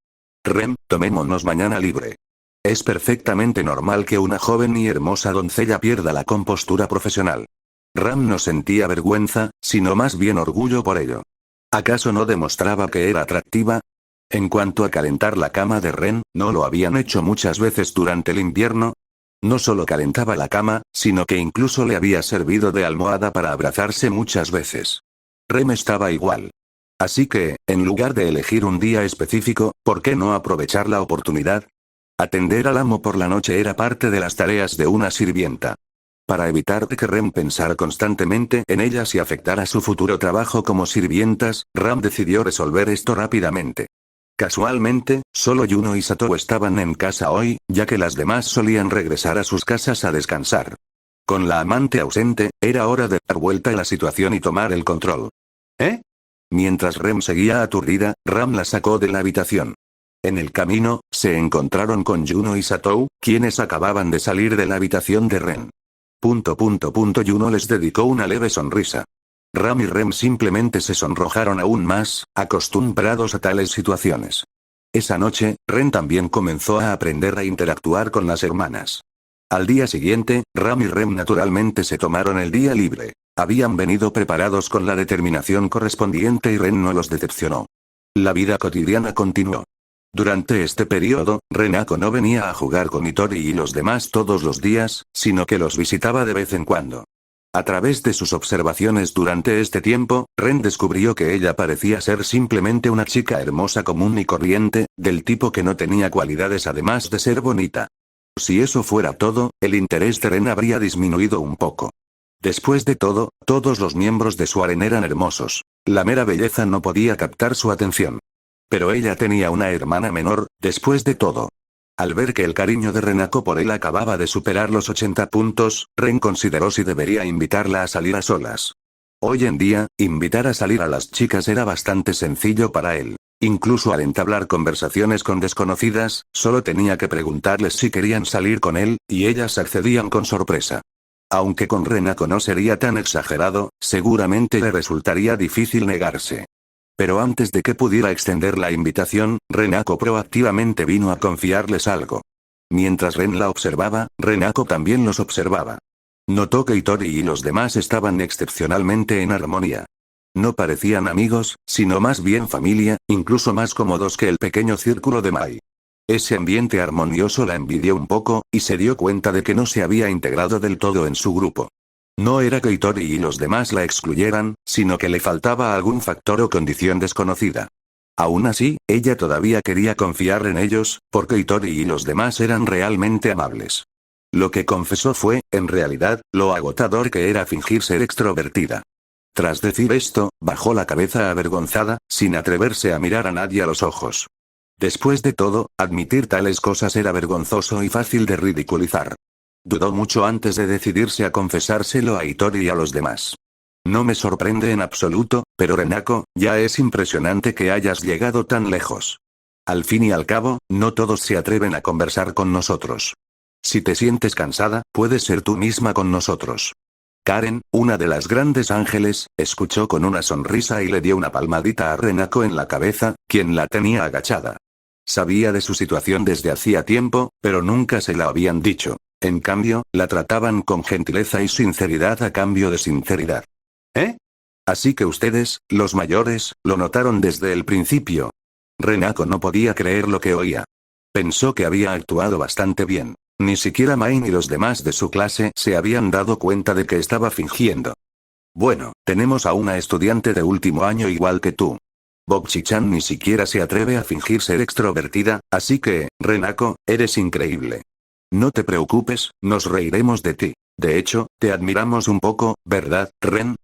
Ren, tomémonos mañana libre. Es perfectamente normal que una joven y hermosa doncella pierda la compostura profesional. Ram no sentía vergüenza, sino más bien orgullo por ello. ¿Acaso no demostraba que era atractiva? En cuanto a calentar la cama de Ren, ¿no lo habían hecho muchas veces durante el invierno? No solo calentaba la cama, sino que incluso le había servido de almohada para abrazarse muchas veces. Rem estaba igual. Así que, en lugar de elegir un día específico, ¿por qué no aprovechar la oportunidad? Atender al amo por la noche era parte de las tareas de una sirvienta. Para evitar que Rem pensara constantemente en ellas y afectara su futuro trabajo como sirvientas, Ram decidió resolver esto rápidamente. Casualmente, solo Juno y Satou estaban en casa hoy, ya que las demás solían regresar a sus casas a descansar. Con la amante ausente, era hora de dar vuelta a la situación y tomar el control. ¿Eh? Mientras Rem seguía aturdida, Ram la sacó de la habitación. En el camino, se encontraron con Juno y Satou, quienes acababan de salir de la habitación de Ren. Juno les dedicó una leve sonrisa. Ram y Rem simplemente se sonrojaron aún más, acostumbrados a tales situaciones. Esa noche, Ren también comenzó a aprender a interactuar con las hermanas. Al día siguiente, Ram y Rem naturalmente se tomaron el día libre. Habían venido preparados con la determinación correspondiente y Ren no los decepcionó. La vida cotidiana continuó. Durante este periodo, Renako no venía a jugar con Hitori y los demás todos los días, sino que los visitaba de vez en cuando. A través de sus observaciones durante este tiempo, Ren descubrió que ella parecía ser simplemente una chica hermosa común y corriente, del tipo que no tenía cualidades además de ser bonita. Si eso fuera todo, el interés de Ren habría disminuido un poco. Después de todo, todos los miembros de su harén eran hermosos. La mera belleza no podía captar su atención. Pero ella tenía una hermana menor, después de todo. Al ver que el cariño de Renako por él acababa de superar los 80 puntos, Ren consideró si debería invitarla a salir a solas. Hoy en día, invitar a salir a las chicas era bastante sencillo para él. Incluso al entablar conversaciones con desconocidas, solo tenía que preguntarles si querían salir con él, y ellas accedían con sorpresa. Aunque con Renako no sería tan exagerado, seguramente le resultaría difícil negarse. Pero antes de que pudiera extender la invitación, Renako proactivamente vino a confiarles algo. Mientras Ren la observaba, Renako también los observaba. Notó que Hitori y los demás estaban excepcionalmente en armonía. No parecían amigos, sino más bien familia, incluso más cómodos que el pequeño círculo de Mai. Ese ambiente armonioso la envidió un poco, y se dio cuenta de que no se había integrado del todo en su grupo. No era que Hitori y los demás la excluyeran, sino que le faltaba algún factor o condición desconocida. Aún así, ella todavía quería confiar en ellos, porque Hitori y los demás eran realmente amables. Lo que confesó fue, en realidad, lo agotador que era fingir ser extrovertida. Tras decir esto, bajó la cabeza avergonzada, sin atreverse a mirar a nadie a los ojos. Después de todo, admitir tales cosas era vergonzoso y fácil de ridiculizar. Dudó mucho antes de decidirse a confesárselo a Hitori y a los demás. No me sorprende en absoluto, pero Renako, ya es impresionante que hayas llegado tan lejos. Al fin y al cabo, no todos se atreven a conversar con nosotros. Si te sientes cansada, puedes ser tú misma con nosotros. Karen, una de las grandes ángeles, escuchó con una sonrisa y le dio una palmadita a Renako en la cabeza, quien la tenía agachada. Sabía de su situación desde hacía tiempo, pero nunca se la habían dicho. En cambio, la trataban con gentileza y sinceridad a cambio de sinceridad. ¿Eh? Así que ustedes, los mayores, lo notaron desde el principio. Renako no podía creer lo que oía. Pensó que había actuado bastante bien. Ni siquiera Mai ni los demás de su clase se habían dado cuenta de que estaba fingiendo. Bueno, tenemos a una estudiante de último año igual que tú. Bokchi-chan ni siquiera se atreve a fingir ser extrovertida, así que, Renako, eres increíble. No te preocupes, nos reiremos de ti. De hecho, te admiramos un poco, ¿verdad, Ren?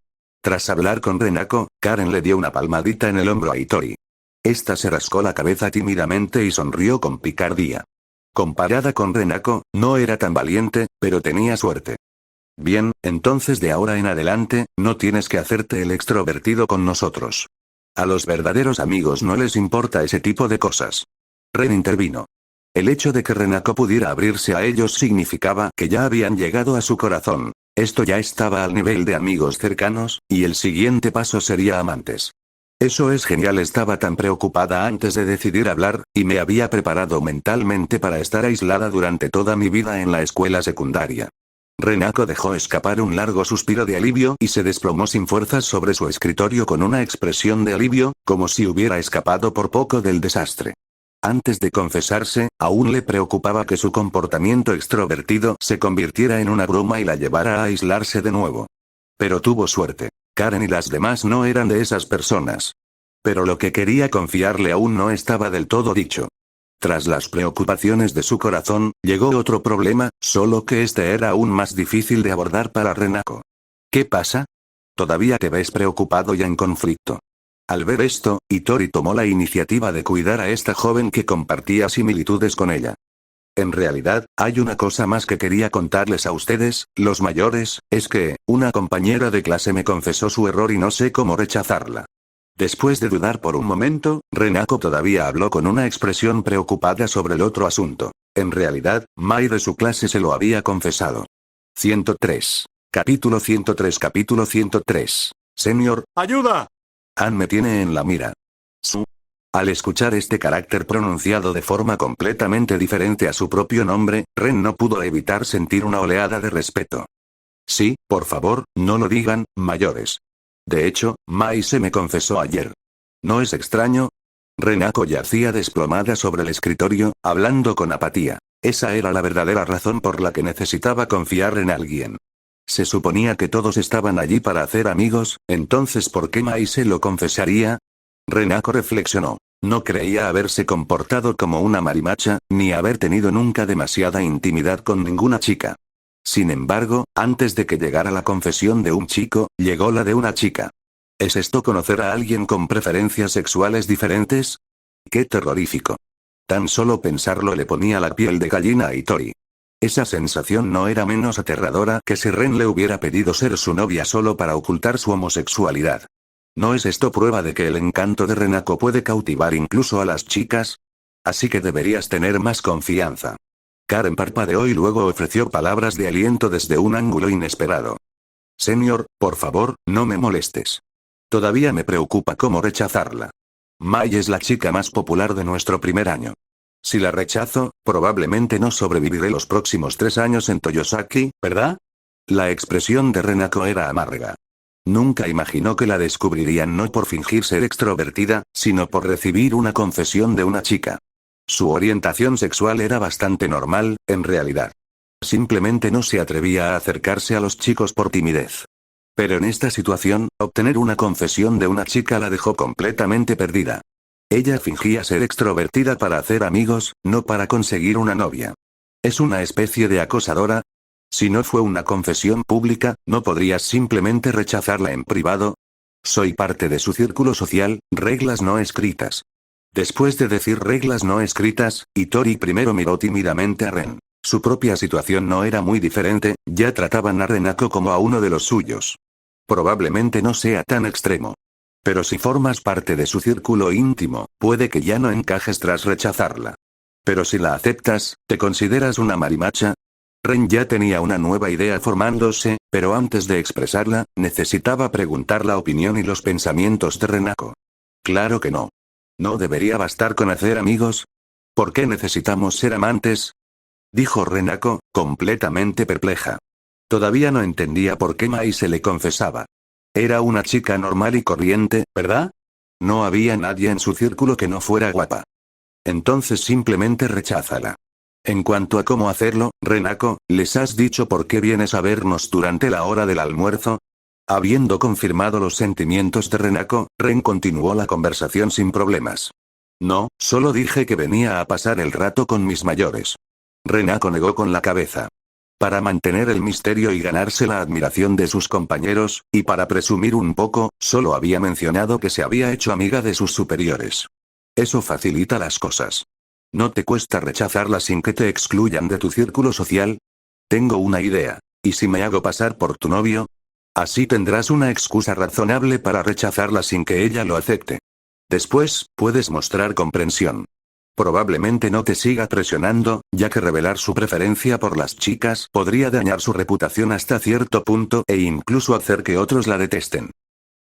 Tras hablar con Renako, Karen le dio una palmadita en el hombro a Hitori. Esta se rascó la cabeza tímidamente y sonrió con picardía. Comparada con Renako, no era tan valiente, pero tenía suerte. Bien, entonces de ahora en adelante, no tienes que hacerte el extrovertido con nosotros. A los verdaderos amigos no les importa ese tipo de cosas. Ren intervino. El hecho de que Renako pudiera abrirse a ellos significaba que ya habían llegado a su corazón. Esto ya estaba al nivel de amigos cercanos, y el siguiente paso sería amantes. Eso es genial, estaba tan preocupada antes de decidir hablar, y me había preparado mentalmente para estar aislada durante toda mi vida en la escuela secundaria. Renako dejó escapar un largo suspiro de alivio y se desplomó sin fuerzas sobre su escritorio con una expresión de alivio, como si hubiera escapado por poco del desastre. Antes de confesarse, aún le preocupaba que su comportamiento extrovertido se convirtiera en una broma y la llevara a aislarse de nuevo. Pero tuvo suerte. Karen y las demás no eran de esas personas. Pero lo que quería confiarle aún no estaba del todo dicho. Tras las preocupaciones de su corazón, llegó otro problema, solo que este era aún más difícil de abordar para Renako. ¿Qué pasa? Todavía te ves preocupado y en conflicto. Al ver esto, Itori tomó la iniciativa de cuidar a esta joven que compartía similitudes con ella. En realidad, hay una cosa más que quería contarles a ustedes, los mayores, es que, una compañera de clase me confesó su error y no sé cómo rechazarla. Después de dudar por un momento, Renako todavía habló con una expresión preocupada sobre el otro asunto. En realidad, Mai de su clase se lo había confesado. 103. Capítulo 103. Capítulo 103. Senior. ¡Ayuda! Ann me tiene en la mira. Al escuchar este carácter pronunciado de forma completamente diferente a su propio nombre, Ren no pudo evitar sentir una oleada de respeto. Sí, por favor, no lo digan, mayores. De hecho, Mai se me confesó ayer. ¿No es extraño? Renako yacía desplomada sobre el escritorio, hablando con apatía. Esa era la verdadera razón por la que necesitaba confiar en alguien. Se suponía que todos estaban allí para hacer amigos, entonces ¿por qué Mai se lo confesaría? Renako reflexionó. No creía haberse comportado como una marimacha, ni haber tenido nunca demasiada intimidad con ninguna chica. Sin embargo, antes de que llegara la confesión de un chico, llegó la de una chica. ¿Es esto conocer a alguien con preferencias sexuales diferentes? ¡Qué terrorífico! Tan solo pensarlo le ponía la piel de gallina a Itori. Esa sensación no era menos aterradora que si Ren le hubiera pedido ser su novia solo para ocultar su homosexualidad. ¿No es esto prueba de que el encanto de Renako puede cautivar incluso a las chicas? Así que deberías tener más confianza. Karen parpadeó y luego ofreció palabras de aliento desde un ángulo inesperado. Senior, por favor, no me molestes. Todavía me preocupa cómo rechazarla. Mai es la chica más popular de nuestro primer año. Si la rechazo, probablemente no sobreviviré los próximos 3 años en Toyosaki, ¿verdad? La expresión de Renako era amarga. Nunca imaginó que la descubrirían no por fingir ser extrovertida, sino por recibir una confesión de una chica. Su orientación sexual era bastante normal, en realidad. Simplemente no se atrevía a acercarse a los chicos por timidez. Pero en esta situación, obtener una confesión de una chica la dejó completamente perdida. Ella fingía ser extrovertida para hacer amigos, no para conseguir una novia. ¿Es una especie de acosadora? Si no fue una confesión pública, ¿no podrías simplemente rechazarla en privado? Soy parte de su círculo social, reglas no escritas. Después de decir reglas no escritas, Itori primero miró tímidamente a Ren. Su propia situación no era muy diferente, ya trataban a Renako como a uno de los suyos. Probablemente no sea tan extremo. Pero si formas parte de su círculo íntimo, puede que ya no encajes tras rechazarla. Pero si la aceptas, ¿te consideras una marimacha? Ren ya tenía una nueva idea formándose, pero antes de expresarla, necesitaba preguntar la opinión y los pensamientos de Renako. Claro que no. ¿No debería bastar con hacer amigos? ¿Por qué necesitamos ser amantes? Dijo Renako, completamente perpleja. Todavía no entendía por qué Mai se le confesaba. Era una chica normal y corriente, ¿verdad? No había nadie en su círculo que no fuera guapa. Entonces simplemente recházala. En cuanto a cómo hacerlo, Renako, ¿les has dicho por qué vienes a vernos durante la hora del almuerzo? Habiendo confirmado los sentimientos de Renako, Ren continuó la conversación sin problemas. No, solo dije que venía a pasar el rato con mis mayores. Renako negó con la cabeza. Para mantener el misterio y ganarse la admiración de sus compañeros, y para presumir un poco, solo había mencionado que se había hecho amiga de sus superiores. Eso facilita las cosas. ¿No te cuesta rechazarla sin que te excluyan de tu círculo social? Tengo una idea. ¿Y si me hago pasar por tu novio? Así tendrás una excusa razonable para rechazarla sin que ella lo acepte. Después, puedes mostrar comprensión. Probablemente no te siga presionando, ya que revelar su preferencia por las chicas podría dañar su reputación hasta cierto punto e incluso hacer que otros la detesten.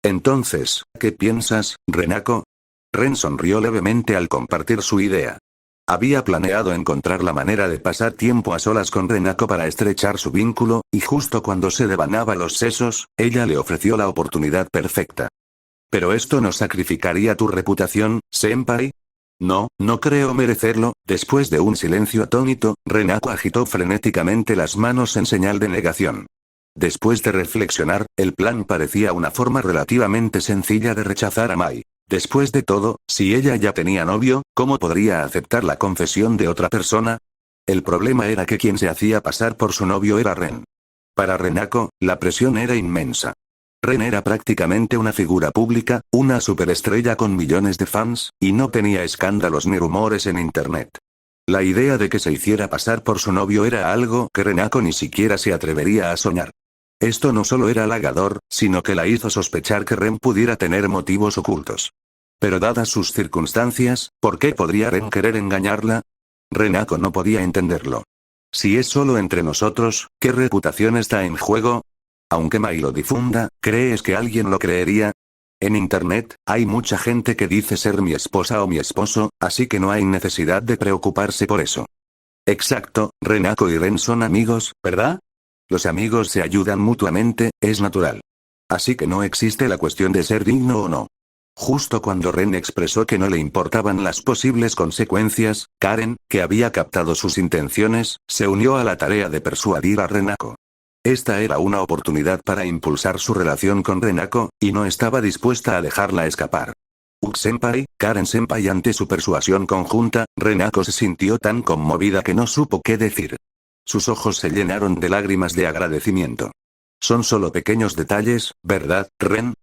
Entonces, ¿qué piensas, Renako? Ren sonrió levemente al compartir su idea. Había planeado encontrar la manera de pasar tiempo a solas con Renako para estrechar su vínculo, y justo cuando se devanaba los sesos, ella le ofreció la oportunidad perfecta. ¿Pero esto no sacrificaría tu reputación, senpai? No, no creo merecerlo. Después de un silencio atónito, Renako agitó frenéticamente las manos en señal de negación. Después de reflexionar, el plan parecía una forma relativamente sencilla de rechazar a Mai. Después de todo, si ella ya tenía novio, ¿cómo podría aceptar la confesión de otra persona? El problema era que quien se hacía pasar por su novio era Ren. Para Renako, la presión era inmensa. Ren era prácticamente una figura pública, una superestrella con millones de fans, y no tenía escándalos ni rumores en internet. La idea de que se hiciera pasar por su novio era algo que Renako ni siquiera se atrevería a soñar. Esto no solo era halagador, sino que la hizo sospechar que Ren pudiera tener motivos ocultos. Pero dadas sus circunstancias, ¿por qué podría Ren querer engañarla? Renako no podía entenderlo. Si es solo entre nosotros, ¿qué reputación está en juego? Aunque Mai lo difunda, ¿crees que alguien lo creería? En internet, hay mucha gente que dice ser mi esposa o mi esposo, así que no hay necesidad de preocuparse por eso. Exacto, Renako y Ren son amigos, ¿verdad? Los amigos se ayudan mutuamente, es natural. Así que no existe la cuestión de ser digno o no. Justo cuando Ren expresó que no le importaban las posibles consecuencias, Karen, que había captado sus intenciones, se unió a la tarea de persuadir a Renako. Esta era una oportunidad para impulsar su relación con Renako, y no estaba dispuesta a dejarla escapar. Senpai, Karen senpai. Ante su persuasión conjunta, Renako se sintió tan conmovida que no supo qué decir. Sus ojos se llenaron de lágrimas de agradecimiento. Son solo pequeños detalles, ¿verdad, Ren?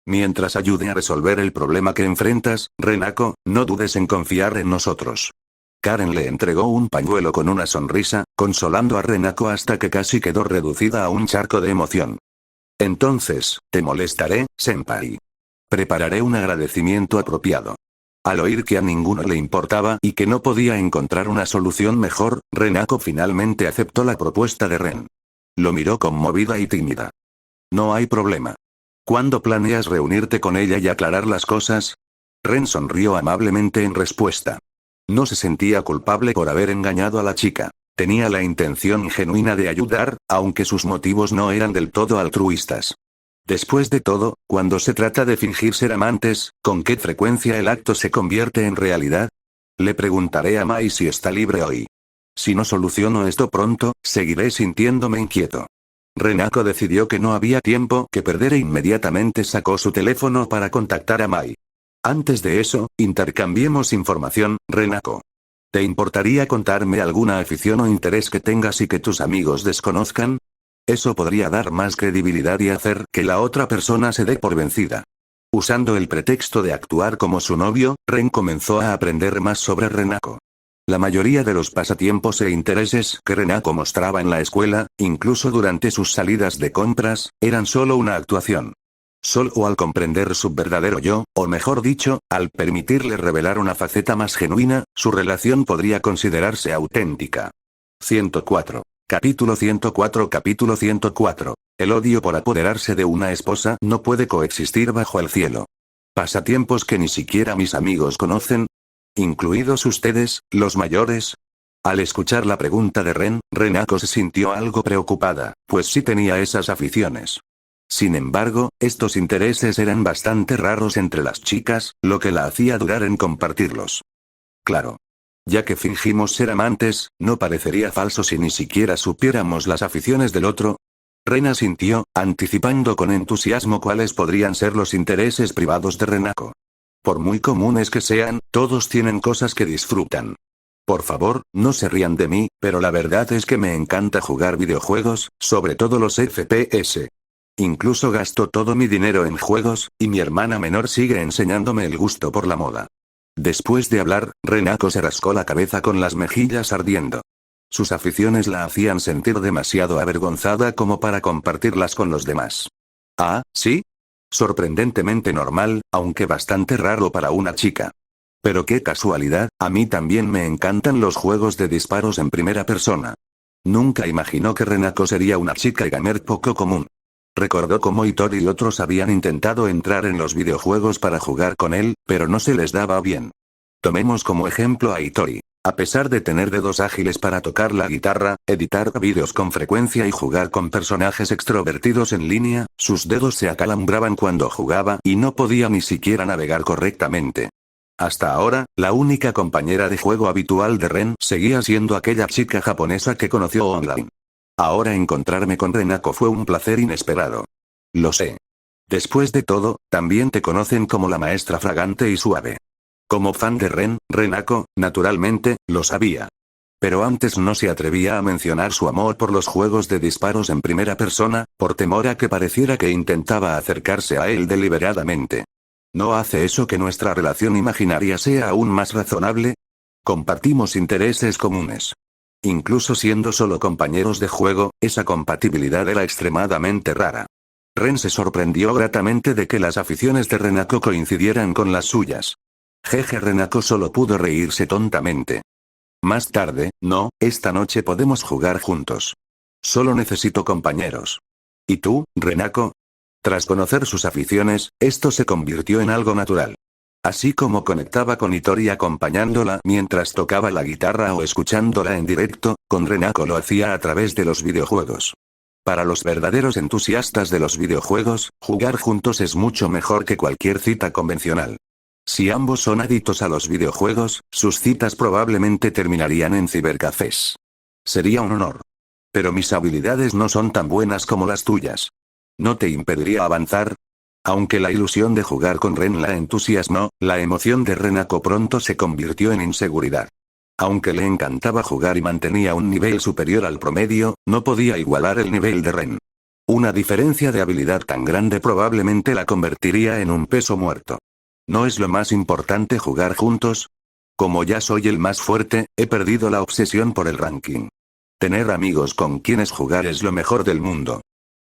Mientras ayude a resolver el problema que enfrentas, Renako, no dudes en confiar en nosotros. Karen le entregó un pañuelo con una sonrisa, consolando a Renako hasta que casi quedó reducida a un charco de emoción. Entonces, te molestaré, senpai. Prepararé un agradecimiento apropiado. Al oír que a ninguno le importaba y que no podía encontrar una solución mejor, Renako finalmente aceptó la propuesta de Ren. Lo miró conmovida y tímida. No hay problema. ¿Cuándo planeas reunirte con ella y aclarar las cosas? Ren sonrió amablemente en respuesta. No se sentía culpable por haber engañado a la chica. Tenía la intención genuina de ayudar, aunque sus motivos no eran del todo altruistas. Después de todo, cuando se trata de fingir ser amantes, ¿con qué frecuencia el acto se convierte en realidad? Le preguntaré a Mai si está libre hoy. Si no soluciono esto pronto, seguiré sintiéndome inquieto. Renako decidió que no había tiempo que perder e inmediatamente sacó su teléfono para contactar a Mai. Antes de eso, intercambiemos información, Renako. ¿Te importaría contarme alguna afición o interés que tengas y que tus amigos desconozcan? Eso podría dar más credibilidad y hacer que la otra persona se dé por vencida. Usando el pretexto de actuar como su novio, Ren comenzó a aprender más sobre Renako. La mayoría de los pasatiempos e intereses que Renako mostraba en la escuela, incluso durante sus salidas de compras, eran solo una actuación. Solo al comprender su verdadero yo, o mejor dicho, al permitirle revelar una faceta más genuina, su relación podría considerarse auténtica. 104. Capítulo 104. Capítulo 104. El odio por apoderarse de una esposa no puede coexistir bajo el cielo. Pasatiempos que ni siquiera mis amigos conocen, incluidos ustedes, los mayores. Al escuchar la pregunta de Ren, Renako se sintió algo preocupada, pues sí tenía esas aficiones. Sin embargo, estos intereses eran bastante raros entre las chicas, lo que la hacía dudar en compartirlos. Claro. Ya que fingimos ser amantes, no parecería falso si ni siquiera supiéramos las aficiones del otro. Ren asintió, anticipando con entusiasmo cuáles podrían ser los intereses privados de Renako. Por muy comunes que sean, todos tienen cosas que disfrutan. Por favor, no se rían de mí, pero la verdad es que me encanta jugar videojuegos, sobre todo los FPS. Incluso gasto todo mi dinero en juegos, y mi hermana menor sigue enseñándome el gusto por la moda. Después de hablar, Renako se rascó la cabeza con las mejillas ardiendo. Sus aficiones la hacían sentir demasiado avergonzada como para compartirlas con los demás. Ah, ¿sí? Sorprendentemente normal, aunque bastante raro para una chica. Pero qué casualidad, a mí también me encantan los juegos de disparos en primera persona. Nunca imaginó que Renako sería una chica gamer poco común. Recordó cómo Hitori y otros habían intentado entrar en los videojuegos para jugar con él, pero no se les daba bien. Tomemos como ejemplo a Hitori. A pesar de tener dedos ágiles para tocar la guitarra, editar vídeos con frecuencia y jugar con personajes extrovertidos en línea, sus dedos se acalambraban cuando jugaba y no podía ni siquiera navegar correctamente. Hasta ahora, la única compañera de juego habitual de Ren seguía siendo aquella chica japonesa que conoció online. Ahora encontrarme con Renako fue un placer inesperado. Lo sé. Después de todo, también te conocen como la maestra fragante y suave. Como fan de Ren, Renako, naturalmente, lo sabía. Pero antes no se atrevía a mencionar su amor por los juegos de disparos en primera persona, por temor a que pareciera que intentaba acercarse a él deliberadamente. ¿No hace eso que nuestra relación imaginaria sea aún más razonable? Compartimos intereses comunes. Incluso siendo solo compañeros de juego, esa compatibilidad era extremadamente rara. Ren se sorprendió gratamente de que las aficiones de Renako coincidieran con las suyas. Jeje, Renako solo pudo reírse tontamente. Más tarde, no, esta noche podemos jugar juntos. Solo necesito compañeros. ¿Y tú, Renako? Tras conocer sus aficiones, esto se convirtió en algo natural. Así como conectaba con Hitori acompañándola mientras tocaba la guitarra o escuchándola en directo, con Renako lo hacía a través de los videojuegos. Para los verdaderos entusiastas de los videojuegos, jugar juntos es mucho mejor que cualquier cita convencional. Si ambos son adictos a los videojuegos, sus citas probablemente terminarían en cibercafés. Sería un honor. Pero mis habilidades no son tan buenas como las tuyas. ¿No te impediría avanzar? Aunque la ilusión de jugar con Ren la entusiasmó, la emoción de Renako pronto se convirtió en inseguridad. Aunque le encantaba jugar y mantenía un nivel superior al promedio, no podía igualar el nivel de Ren. Una diferencia de habilidad tan grande probablemente la convertiría en un peso muerto. ¿No es lo más importante jugar juntos? Como ya soy el más fuerte, he perdido la obsesión por el ranking. Tener amigos con quienes jugar es lo mejor del mundo.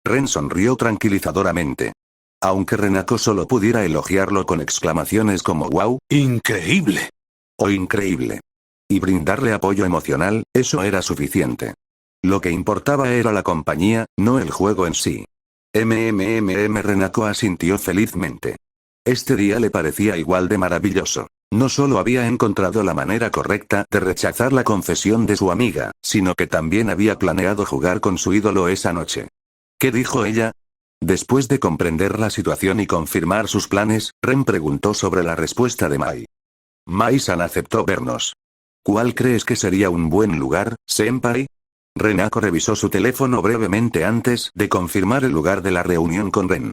Ren sonrió tranquilizadoramente. Aunque Renako solo pudiera elogiarlo con exclamaciones como wow, increíble o increíble. Y brindarle apoyo emocional, eso era suficiente. Lo que importaba era la compañía, no el juego en sí. Renako asintió felizmente. Este día le parecía igual de maravilloso. No solo había encontrado la manera correcta de rechazar la confesión de su amiga, sino que también había planeado jugar con su ídolo esa noche. ¿Qué dijo ella? Después de comprender la situación y confirmar sus planes, Ren preguntó sobre la respuesta de Mai. Mai-san aceptó vernos. ¿Cuál crees que sería un buen lugar, senpai? Renako revisó su teléfono brevemente antes de confirmar el lugar de la reunión con Ren.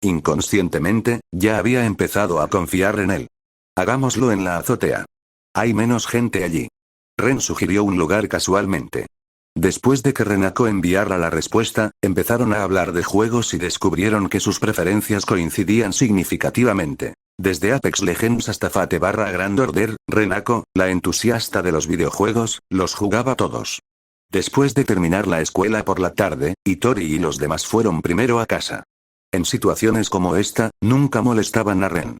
Inconscientemente, ya había empezado a confiar en él. Hagámoslo en la azotea. Hay menos gente allí. Ren sugirió un lugar casualmente. Después de que Renako enviara la respuesta, empezaron a hablar de juegos y descubrieron que sus preferencias coincidían significativamente. Desde Apex Legends hasta Fate/Grand Order, Renako, la entusiasta de los videojuegos, los jugaba todos. Después de terminar la escuela por la tarde, Hitori y los demás fueron primero a casa. En situaciones como esta, nunca molestaban a Ren.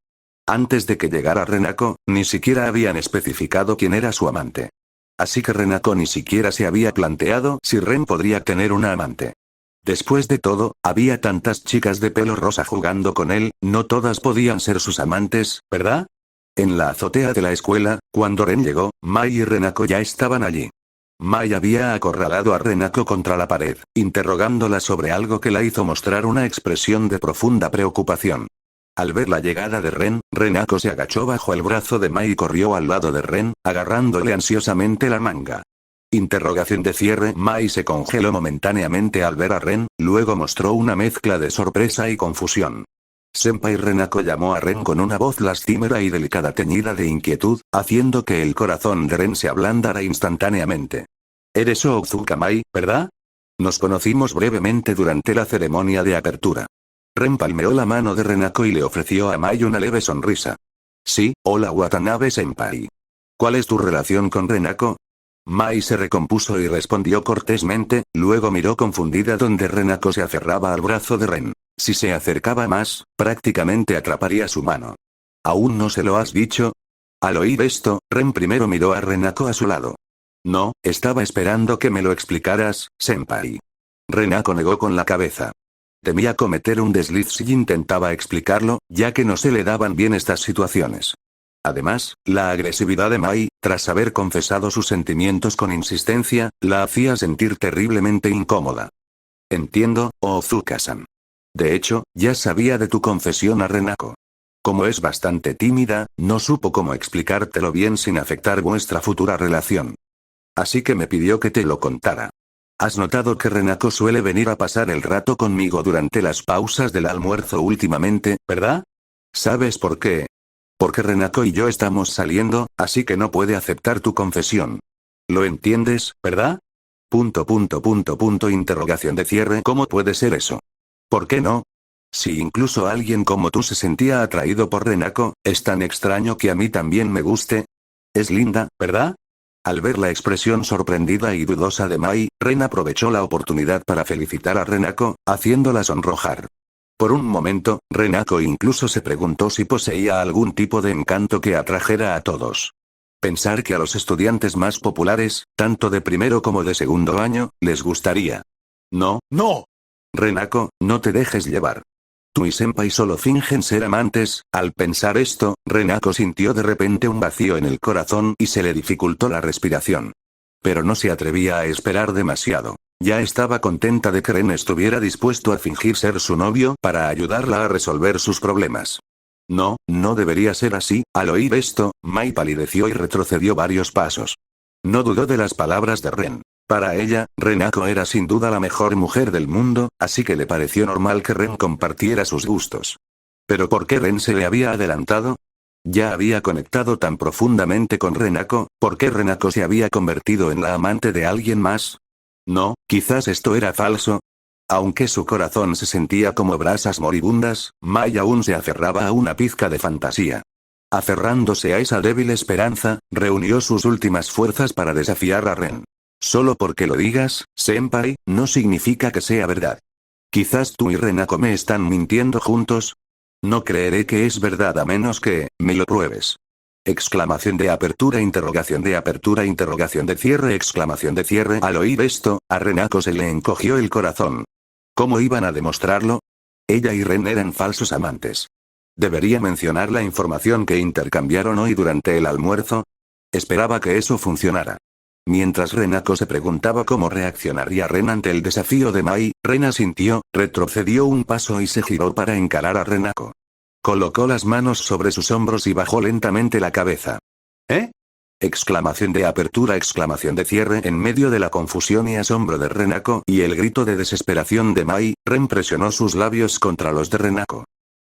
Antes de que llegara Renako, ni siquiera habían especificado quién era su amante. Así que Renako ni siquiera se había planteado si Ren podría tener una amante. Después de todo, había tantas chicas de pelo rosa jugando con él, no todas podían ser sus amantes, ¿verdad? En la azotea de la escuela, cuando Ren llegó, Mai y Renako ya estaban allí. Mai había acorralado a Renako contra la pared, interrogándola sobre algo que la hizo mostrar una expresión de profunda preocupación. Al ver la llegada de Ren, Renako se agachó bajo el brazo de Mai y corrió al lado de Ren, agarrándole ansiosamente la manga. Interrogación de cierre. Mai se congeló momentáneamente al ver a Ren, luego mostró una mezcla de sorpresa y confusión. Senpai. Renako llamó a Ren con una voz lastimera y delicada teñida de inquietud, haciendo que el corazón de Ren se ablandara instantáneamente. Eres Ootsuka Mai, ¿verdad? Nos conocimos brevemente durante la ceremonia de apertura. Ren palmeó la mano de Renako y le ofreció a Mai una leve sonrisa. Sí, hola Watanabe senpai. ¿Cuál es tu relación con Renako? Mai se recompuso y respondió cortésmente, luego miró confundida donde Renako se aferraba al brazo de Ren. Si se acercaba más, prácticamente atraparía su mano. ¿Aún no se lo has dicho? Al oír esto, Ren primero miró a Renako a su lado. No, estaba esperando que me lo explicaras, senpai. Renako negó con la cabeza. Temía cometer un desliz si intentaba explicarlo, ya que no se le daban bien estas situaciones. Además, la agresividad de Mai, tras haber confesado sus sentimientos con insistencia, la hacía sentir terriblemente incómoda. Entiendo, Ozuka-san. De hecho, ya sabía de tu confesión a Renako. Como es bastante tímida, no supo cómo explicártelo bien sin afectar vuestra futura relación. Así que me pidió que te lo contara. ¿Has notado que Renako suele venir a pasar el rato conmigo durante las pausas del almuerzo últimamente, verdad? ¿Sabes por qué? Porque Renako y yo estamos saliendo, así que no puede aceptar tu confesión. ¿Lo entiendes, verdad? Interrogación de cierre. ¿Cómo puede ser eso? ¿Por qué no? Si incluso alguien como tú se sentía atraído por Renako, es tan extraño que a mí también me guste. Es linda, ¿verdad? Al ver la expresión sorprendida y dudosa de Mai, Ren aprovechó la oportunidad para felicitar a Renako, haciéndola sonrojar. Por un momento, Renako incluso se preguntó si poseía algún tipo de encanto que atrajera a todos. Pensar que a los estudiantes más populares, tanto de primero como de segundo año, les gustaría. No, no. Renako, no te dejes llevar. Tú y Senpai solo fingen ser amantes. Al pensar esto, Renako sintió de repente un vacío en el corazón y se le dificultó la respiración. Pero no se atrevía a esperar demasiado. Ya estaba contenta de que Ren estuviera dispuesto a fingir ser su novio para ayudarla a resolver sus problemas. No, no debería ser así. Al oír esto, Mai palideció y retrocedió varios pasos. No dudó de las palabras de Ren. Para ella, Renako era sin duda la mejor mujer del mundo, así que le pareció normal que Ren compartiera sus gustos. ¿Pero por qué Ren se le había adelantado? Ya había conectado tan profundamente con Renako, ¿por qué Renako se había convertido en la amante de alguien más? No, quizás esto era falso. Aunque su corazón se sentía como brasas moribundas, Mai aún se aferraba a una pizca de fantasía. Aferrándose a esa débil esperanza, reunió sus últimas fuerzas para desafiar a Ren. Solo porque lo digas, senpai, no significa que sea verdad. Quizás tú y Renako me están mintiendo juntos. No creeré que es verdad a menos que me lo pruebes. Exclamación de apertura, interrogación de cierre, exclamación de cierre. Al oír esto, a Renako se le encogió el corazón. ¿Cómo iban a demostrarlo? Ella y Ren eran falsos amantes. ¿Debería mencionar la información que intercambiaron hoy durante el almuerzo? Esperaba que eso funcionara. Mientras Renako se preguntaba cómo reaccionaría Ren ante el desafío de Mai, Ren asintió, retrocedió un paso y se giró para encarar a Renako. Colocó las manos sobre sus hombros y bajó lentamente la cabeza. ¿Eh? Exclamación de apertura, exclamación de cierre. En medio de la confusión y asombro de Renako y el grito de desesperación de Mai, Ren presionó sus labios contra los de Renako.